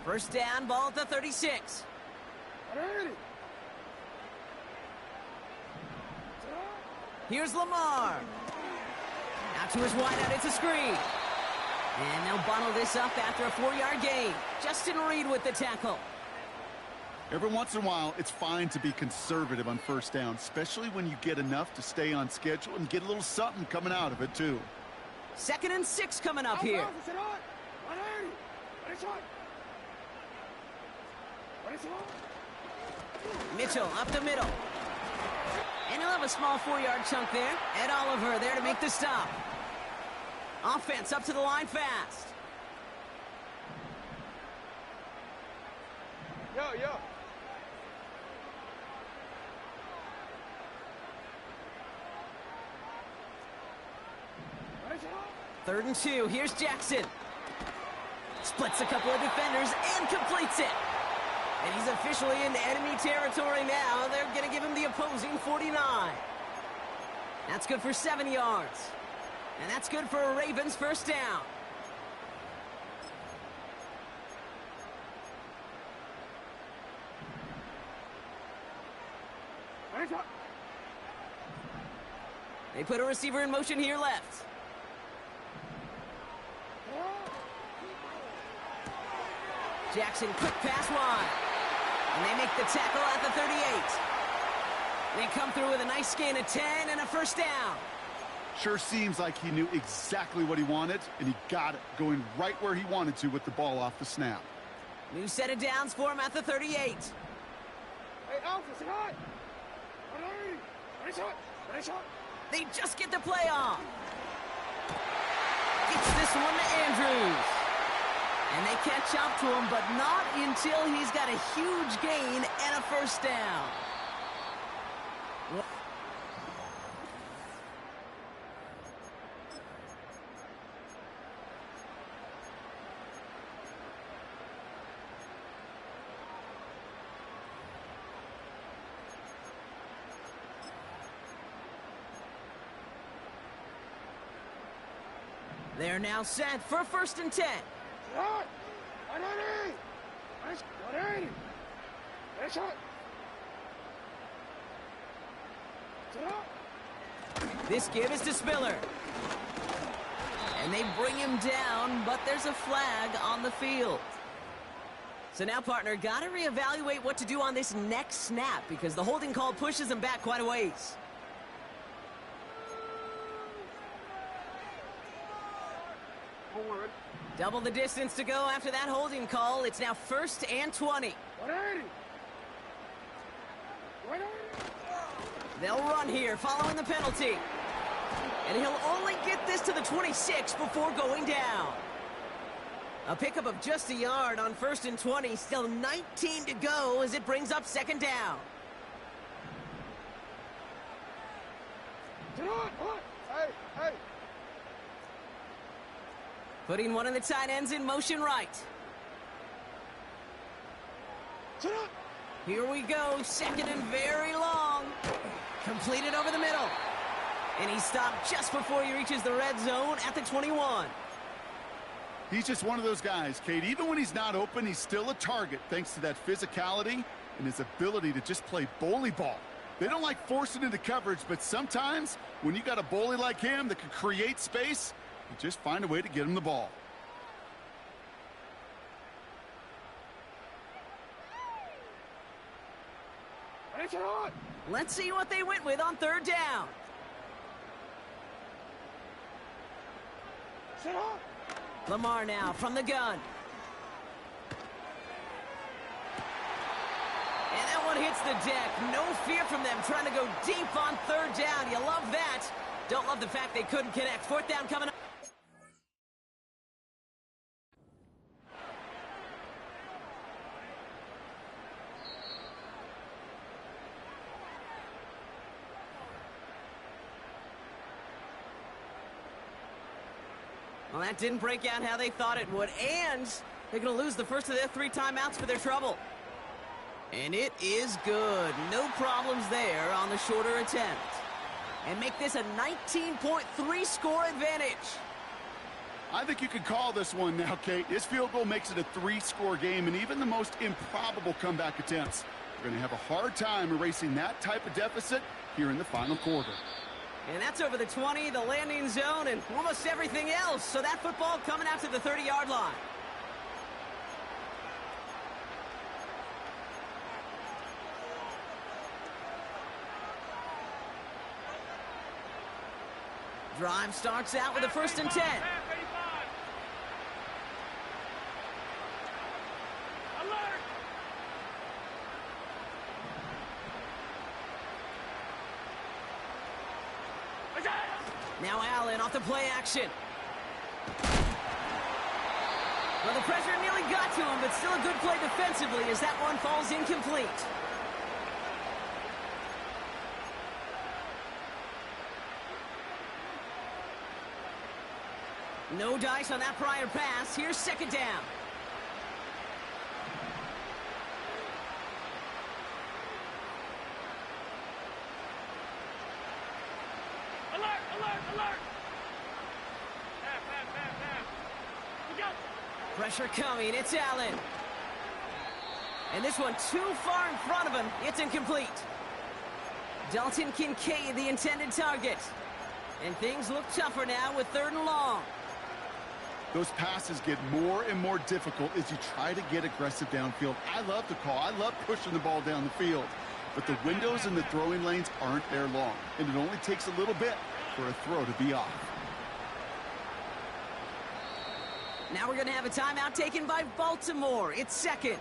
First down, ball at the 36. Here's Lamar. Out to his wideout, it's a screen. And they'll bottle this up after a 4-yard gain. Justin Reed with the tackle. Every once in a while, it's fine to be conservative on first down, especially when you get enough to stay on schedule and get a little something coming out of it, too. 2nd and 6 coming up here. Mitchell up the middle. And he'll have a small 4-yard chunk there. Ed Oliver there to make the stop. Offense up to the line fast. Yo. 3rd and 2. Here's Jackson. Splits a couple of defenders and completes it. And he's officially in enemy territory now. They're going to give him the opposing 49. That's good for 7 yards. And that's good for a Ravens first down. They put a receiver in motion here left. Jackson, quick pass wide. And they make the tackle at the 38. They come through with a nice gain of 10 and a first down. Sure seems like he knew exactly what he wanted, and he got it, going right where he wanted to with the ball off the snap. New set of downs for him at the 38. Hey, Alpha, say hi. They just get the play off. Gets this one to Andrews. And they catch up to him, but not until he's got a huge gain and a first down. They're now set for 1st and 10. This give is to Spiller. And they bring him down, but there's a flag on the field. So now, partner, got to reevaluate what to do on this next snap because the holding call pushes him back quite a ways. Double the distance to go after that holding call. It's now 1st and 20. They'll run here following the penalty. And he'll only get this to the 26 before going down. A pickup of just a yard on 1st and 20. Still 19 to go as it brings up 2nd down. Hey. Putting one of the tight ends in motion right. Here we go. 2nd and very long. Completed over the middle. And he stopped just before he reaches the red zone at the 21. He's just one of those guys, Kate. Even when he's not open, he's still a target thanks to that physicality and his ability to just play bully ball. They don't like forcing into coverage, but sometimes when you got a bully like him that can create space, you just find a way to get him the ball. Let's see what they went with on 3rd down. Lamar now from the gun. And that one hits the deck. No fear from them trying to go deep on 3rd down. You love that. Don't love the fact they couldn't connect. 4th down coming up. Well, that didn't break out how they thought it would, and they're going to lose the first of their 3 timeouts for their trouble. And it is good. No problems there on the shorter attempt. And make this a 19.3 score advantage. I think you could call this one now, Kate. This field goal makes it a 3-score game, and even the most improbable comeback attempts are going to have a hard time erasing that type of deficit here in the final quarter. And that's over the 20, the landing zone, and almost everything else. So that football coming out to the 30-yard line. Drive starts out with a 1st and 10. Now Allen off the play action. Well, the pressure nearly got to him, but still a good play defensively as that one falls incomplete. No dice on that prior pass. Here's 2nd down. Alert! Alert! Alert! Pass. We got Pressure coming. It's Allen. And this one too far in front of him. It's incomplete. Dalton Kincaid, the intended target. And things look tougher now with 3rd and long. Those passes get more and more difficult as you try to get aggressive downfield. I love the call. I love pushing the ball down the field. But the windows in the throwing lanes aren't there long. And it only takes a little bit for a throw to be off. Now we're going to have a timeout taken by Baltimore. It's 2nd.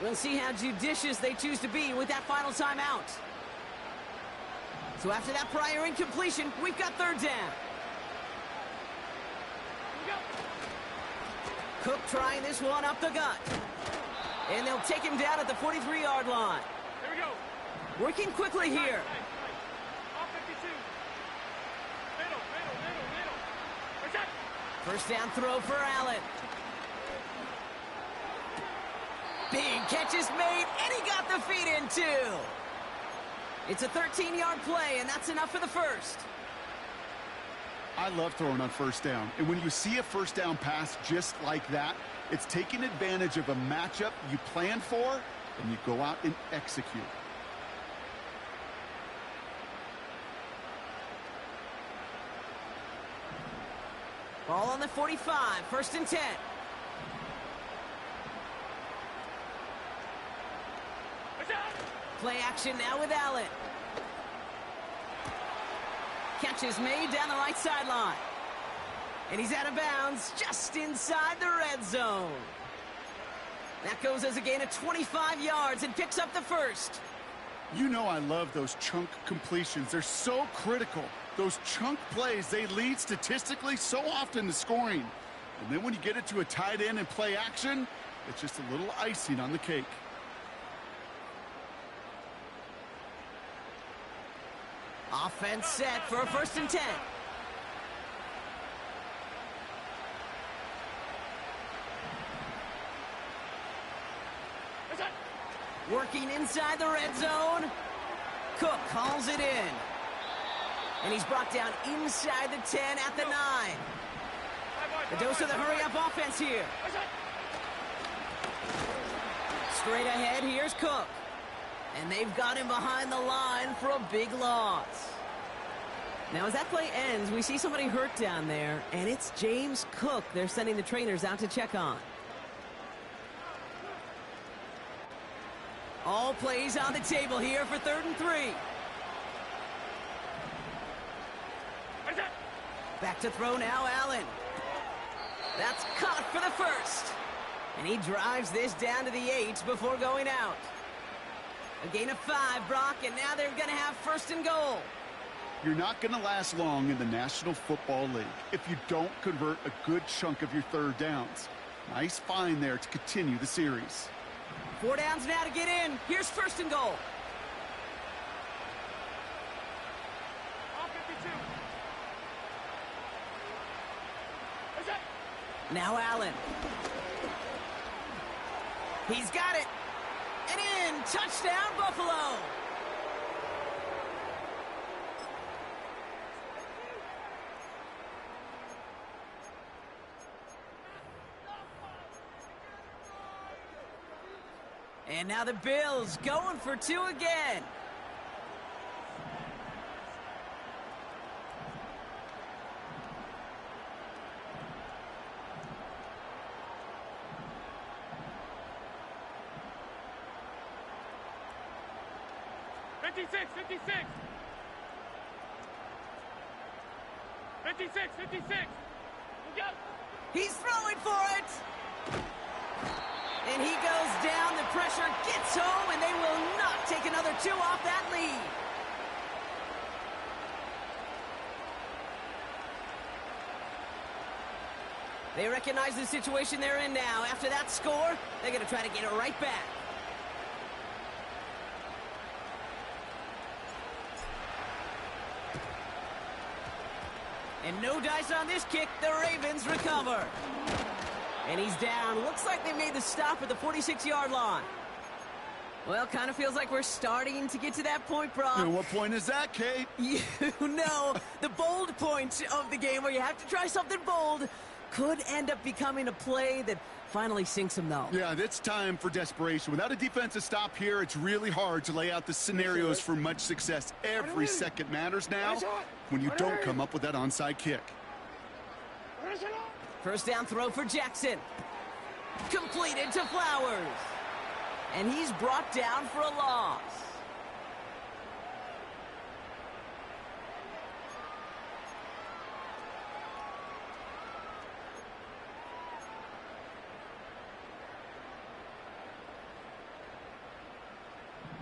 We'll see how judicious they choose to be with that final timeout. So after that prior incompletion, we've got 3rd down. Cook trying this one up the gut. And they'll take him down at the 43-yard line. Here we go. Working quickly here. Off 52. Middle. 1st down throw for Allen. Big catch is made, and he got the feet in too. It's a 13-yard play, and that's enough for the 1st. I love throwing on 1st down. And when you see a 1st down pass just like that, it's taking advantage of a matchup you planned for, and you go out and execute. Ball on the 45, 1st and 10. Play action now with Allen. Catch is made down the right sideline. And he's out of bounds just inside the red zone. That goes as a gain of 25 yards and picks up the 1st. You know I love those chunk completions. They're so critical. Those chunk plays, they lead statistically so often to scoring. And then when you get it to a tight end and play action, it's just a little icing on the cake. Offense set for a 1st and 10. Working inside the red zone. Cook calls it in. And he's brought down inside the 10 at the 9. A dose of the hurry-up offense here. Straight ahead, here's Cook. And they've got him behind the line for a big loss. Now, as that play ends, we see somebody hurt down there, and it's James Cook they're sending the trainers out to check on. All plays on the table here for 3rd and 3. Back to throw now, Allen. That's caught for the 1st. And he drives this down to the 8 before going out. A gain of 5, Brock, and now they're going to have 1st and goal. You're not going to last long in the National Football League if you don't convert a good chunk of your 3rd downs. Nice find there to continue the series. 4 downs now to get in. Here's 1st and goal. Now Allen. He's got it. And in. Touchdown, Buffalo. And now the Bills going for 2 again. 56, 56. Look out. He's throwing for it. And he goes down. The pressure gets home, and they will not take another 2 off that lead. They recognize the situation they're in now. After that score, they're going to try to get it right back. And no dice on this kick. The Ravens recover. And he's down. Looks like they made the stop at the 46-yard line. Well, kind of feels like we're starting to get to that point, Brock. And what point is that, Kate? You know, the bold point of the game where you have to try something bold could end up becoming a play that finally sinks him, though. Yeah, it's time for desperation. Without a defensive stop here, it's really hard to lay out the scenarios for much success. Every second matters now when you don't come up with that onside kick. First down throw for Jackson. Completed to Flowers. And he's brought down for a loss.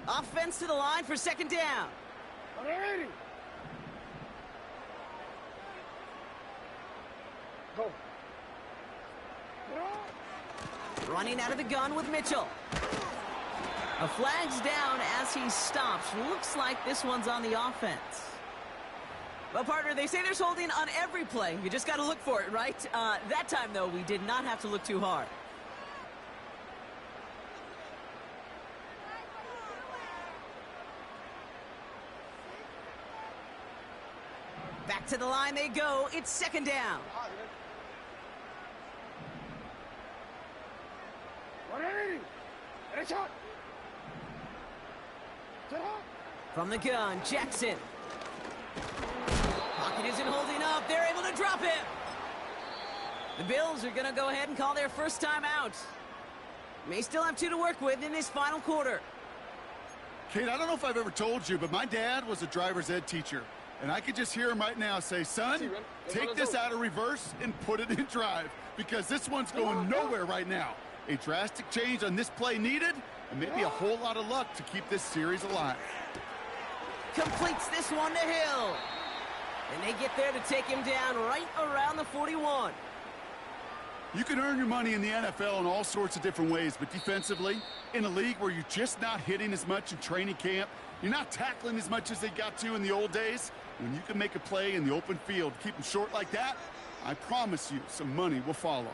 Offense to the line for second down. Go. Running out of the gun with Mitchell. A flag's down as he stops. Looks like this one's on the offense. Well, partner, they say there's holding on every play. You just got to look for it, right? That time, though, we did not have to look too hard. Back to the line they go. It's second down. From the gun, Jackson. Pocket isn't holding up. They're able to drop him. The Bills are going to go ahead and call their first time out. May still have 2 to work with in this final quarter. Kate, I don't know if I've ever told you, but my dad was a driver's ed teacher. And I could just hear him right now say, son, take this out of reverse and put it in drive, because this one's going nowhere right now. A drastic change on this play needed, and maybe a whole lot of luck to keep this series alive. Completes this one to Hill. And they get there to take him down right around the 41. You can earn your money in the NFL in all sorts of different ways, but defensively, in a league where you're just not hitting as much in training camp, you're not tackling as much as they got to in the old days, when you can make a play in the open field, keep them short like that, I promise you some money will follow.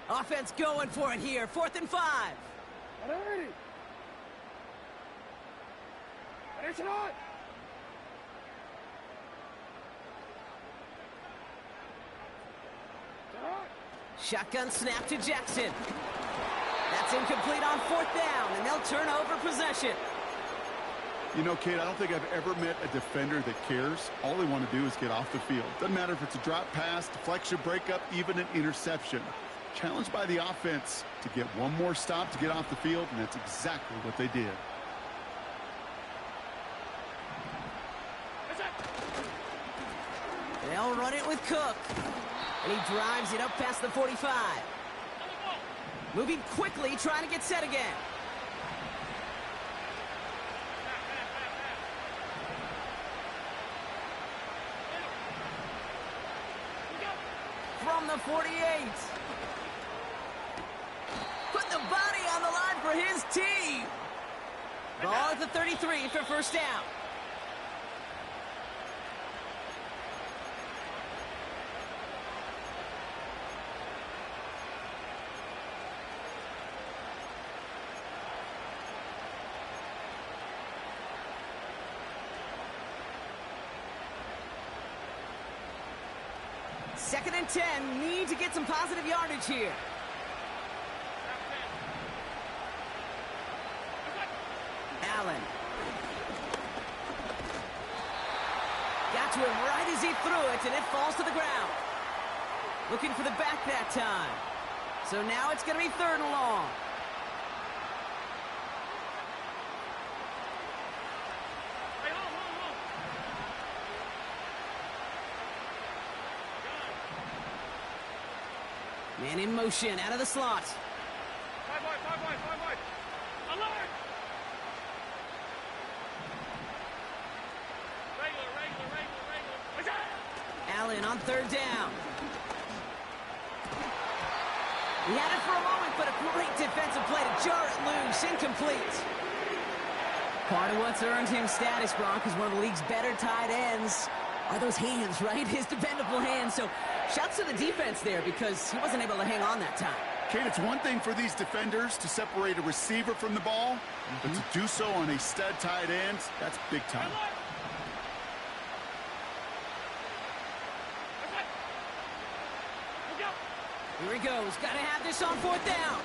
Offense going for it here. 4th and 5. Shotgun snap to Jackson. That's incomplete on 4th down, and they'll turn over possession. You know, Kate, I don't think I've ever met a defender that cares. All they want to do is get off the field. Doesn't matter if it's a drop pass, deflection, breakup, even an interception. Challenged by the offense to get one more stop to get off the field, and that's exactly what they did. They'll run it with Cook. And he drives it up past the 45. Moving quickly, trying to get set again. From the 48. Put the body on the line for his team. Ball at the 33 for first down. Second and 10, need to get some positive yardage here. Allen. Got to him right as he threw it, and it falls to the ground. Looking for the back that time. So now it's going to be 3rd and long. Man in motion, out of the slot. 5 wide, 5 wide, 5 wide. Alert! Regular. Watch out! Allen on third down. He had it for a moment, but a great defensive play to jar it loose. Incomplete. Part of what's earned him status, Gronk, is one of the league's better tight ends. Are those hands, right? His dependable hands. So shouts to the defense there because he wasn't able to hang on that time. Kate, it's one thing for these defenders to separate a receiver from the ball, but to do so on a stud tight end, that's big time. Here he goes. Got to have this on fourth down.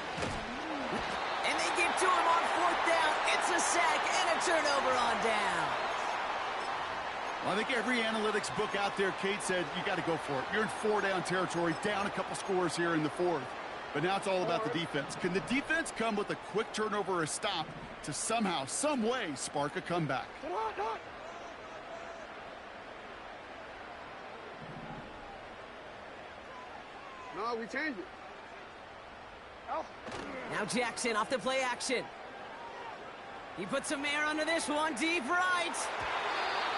And they get to him on fourth down. It's a sack and a turnover on down. Well, I think every analytics book out there, Kate, said you got to go for it. You're in 4-down territory, down a couple scores here in the fourth. But now it's all about the defense. Can the defense come with a quick turnover or a stop to somehow, some way, spark a comeback? No, we changed it. Oh. Now Jackson off the play action. He puts some air under this one, deep right.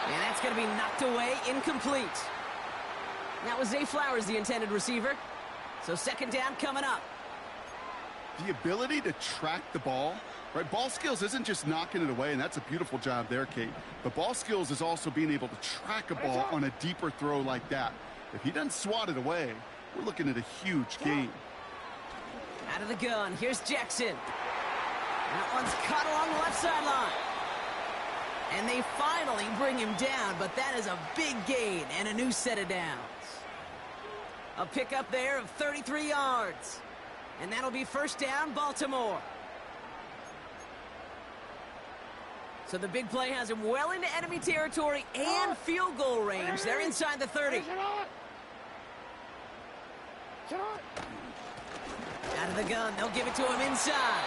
And that's going to be knocked away, incomplete. That was Zay Flowers, the intended receiver. So second down coming up. The ability to track the ball, right? Ball skills isn't just knocking it away, and that's a beautiful job there, Kate. But ball skills is also being able to track a ball on a deeper throw like that. If he doesn't swat it away, we're looking at a huge gain. Out of the gun, here's Jackson. That one's caught along the left sideline. And they finally bring him down, but that is a big gain and a new set of downs. A pickup there of 33 yards. And that'll be first down, Baltimore. So the big play has him well into enemy territory and field goal range. They're inside the 30. Out of the gun, they'll give it to him inside.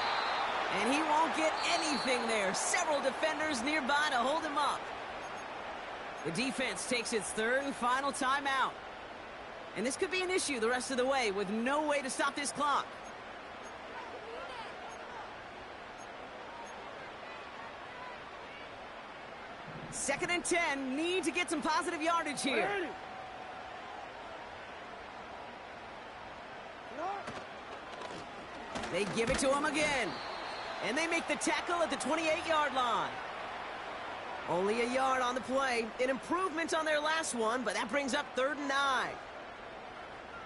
And he won't get anything there. Several defenders nearby to hold him up. The defense takes its third and final timeout. And this could be an issue the rest of the way with no way to stop this clock. Second and 10, need to get some positive yardage here. They give it to him again. And they make the tackle at the 28-yard line. Only a yard on the play. An improvement on their last one, but that brings up 3rd and 9.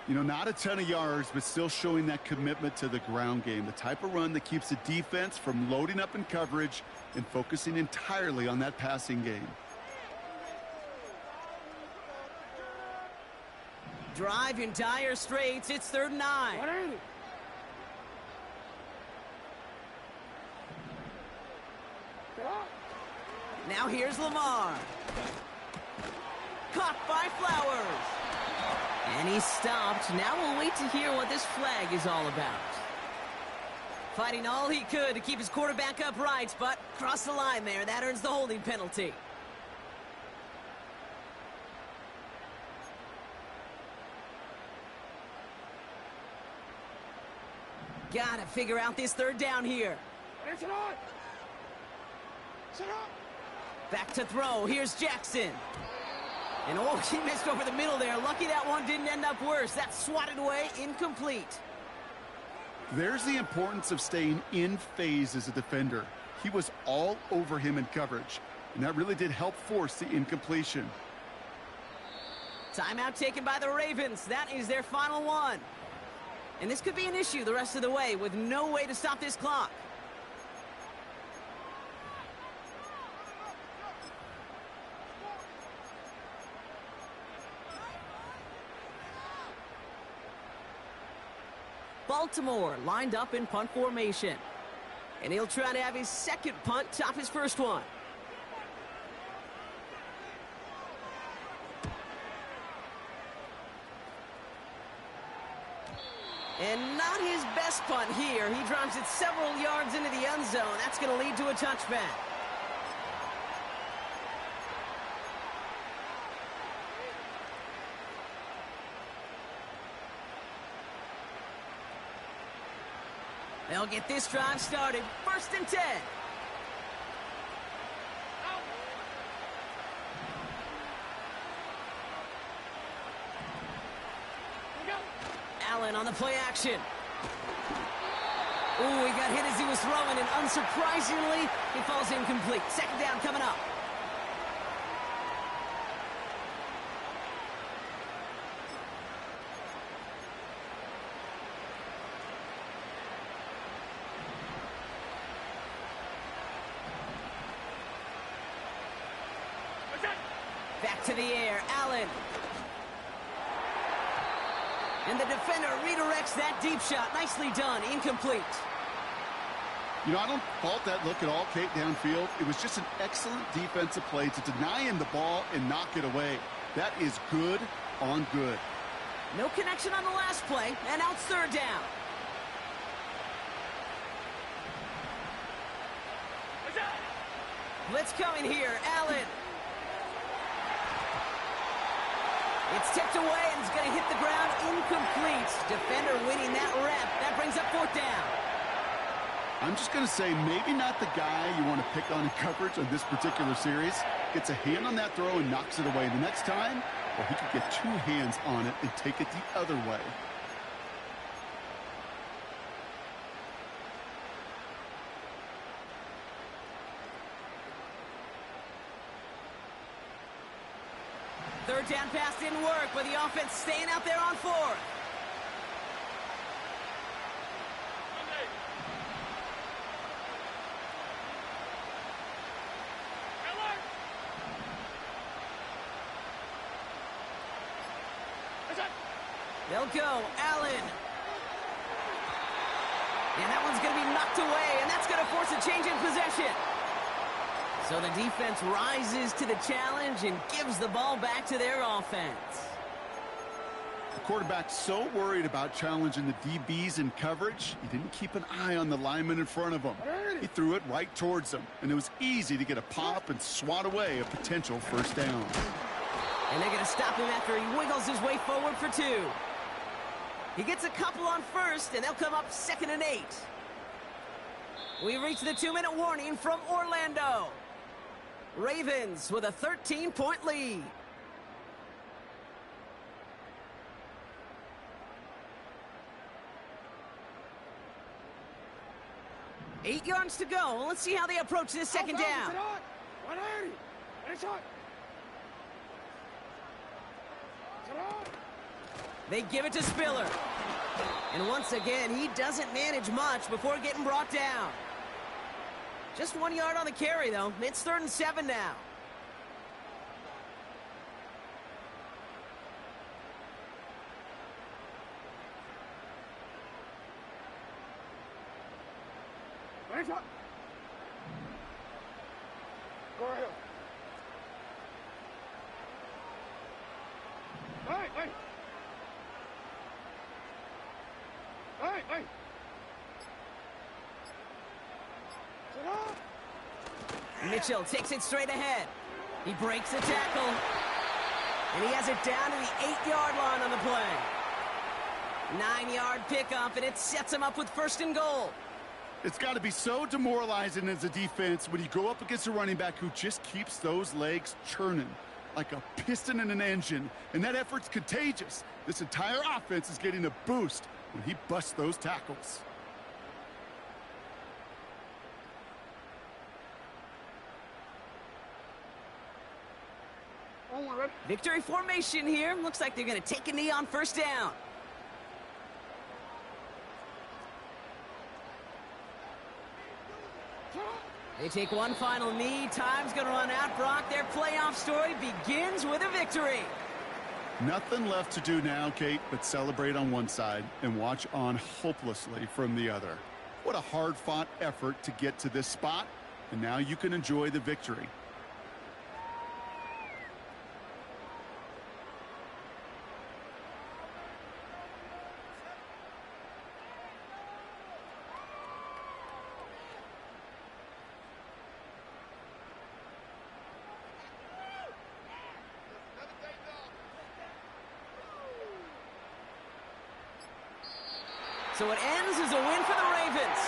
You know, not a ton of yards, but still showing that commitment to the ground game. The type of run that keeps the defense from loading up in coverage and focusing entirely on that passing game. Drive in dire straits. It's 3rd and 9. Now here's Lamar. Caught by Flowers. And he stopped. Now we'll wait to hear what this flag is all about. Fighting all he could to keep his quarterback upright, but crossed the line there. That earns the holding penalty. Gotta figure out this 3rd down here. Back to throw. Here's Jackson. And oh, he missed over the middle there. Lucky that one didn't end up worse. That's swatted away, incomplete. There's the importance of staying in phase as a defender. He was all over him in coverage, and that really did help force the incompletion. Timeout taken by the Ravens. That is their final one. And this could be an issue the rest of the way with no way to stop this clock. Baltimore lined up in punt formation. And he'll try to have his second punt top his first one. And not his best punt here. He drops it several yards into the end zone. That's going to lead to a touchback. They'll get this drive started. 1st and 10. Allen on the play action. Ooh, he got hit as he was throwing, and unsurprisingly, he falls incomplete. 2nd down coming up. Back to the air, Allen. And the defender redirects that deep shot. Nicely done, incomplete. You know, I don't fault that look at all, Kate, downfield. It was just an excellent defensive play to deny him the ball and knock it away. That is good on good. No connection on the last play, and now it's 3rd down. Blitz coming here, Allen. It's tipped away, and it's going to hit the ground incomplete. Defender winning that rep. That brings up 4th down. I'm just going to say maybe not the guy you want to pick on in coverage on this particular series. Gets a hand on that throw and knocks it away. The next time, well, he could get 2 hands on it and take it the other way. Third down pass didn't work, but the offense staying out there on 4th. They'll go, Allen. And that one's going to be knocked away, and that's going to force a change in possession. So the defense rises to the challenge and gives the ball back to their offense. The quarterback's so worried about challenging the DBs in coverage, he didn't keep an eye on the lineman in front of him. He threw it right towards him, and it was easy to get a pop and swat away a potential 1st down. And they're going to stop him after he wiggles his way forward for 2. He gets a couple on 1st, and they'll come up 2nd and 8. We've reached the 2-minute warning from Orlando. Ravens with a 13-point lead. Eight yards to go. Let's see how they approach this 2nd down. They give it to Spiller. And once again, he doesn't manage much before getting brought down. Just 1 yard on the carry, though. It's 3rd and 7 now. Go ahead. Hey! Mitchell takes it straight ahead. He breaks the tackle. And he has it down to the 8-yard line on the play. 9-yard pickup, and it sets him up with 1st and goal. It's got to be so demoralizing as a defense when you go up against a running back who just keeps those legs churning like a piston in an engine, and that effort's contagious. This entire offense is getting a boost when he busts those tackles. Victory formation here. Looks like they're going to take a knee on 1st down. They take one final knee. Time's going to run out, Brock. Their playoff story begins with a victory. Nothing left to do now, Kate, but celebrate on one side and watch on hopelessly from the other. What a hard-fought effort to get to this spot, and now you can enjoy the victory. So it ends as a win for the Ravens.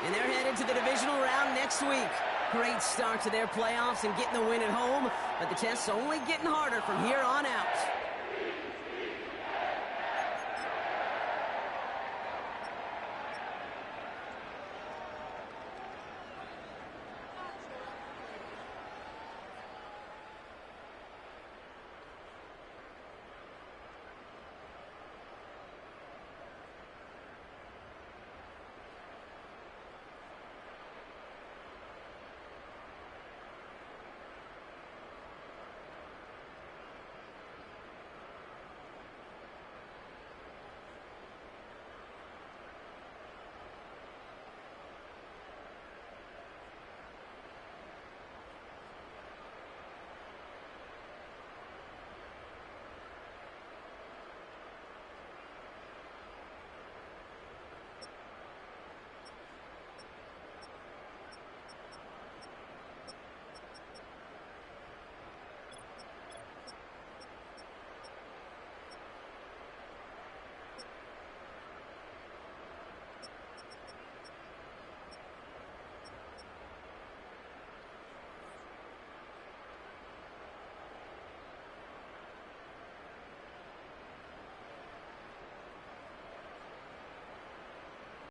And they're headed to the divisional round next week. Great start to their playoffs and getting the win at home, but the test's only getting harder from here on out.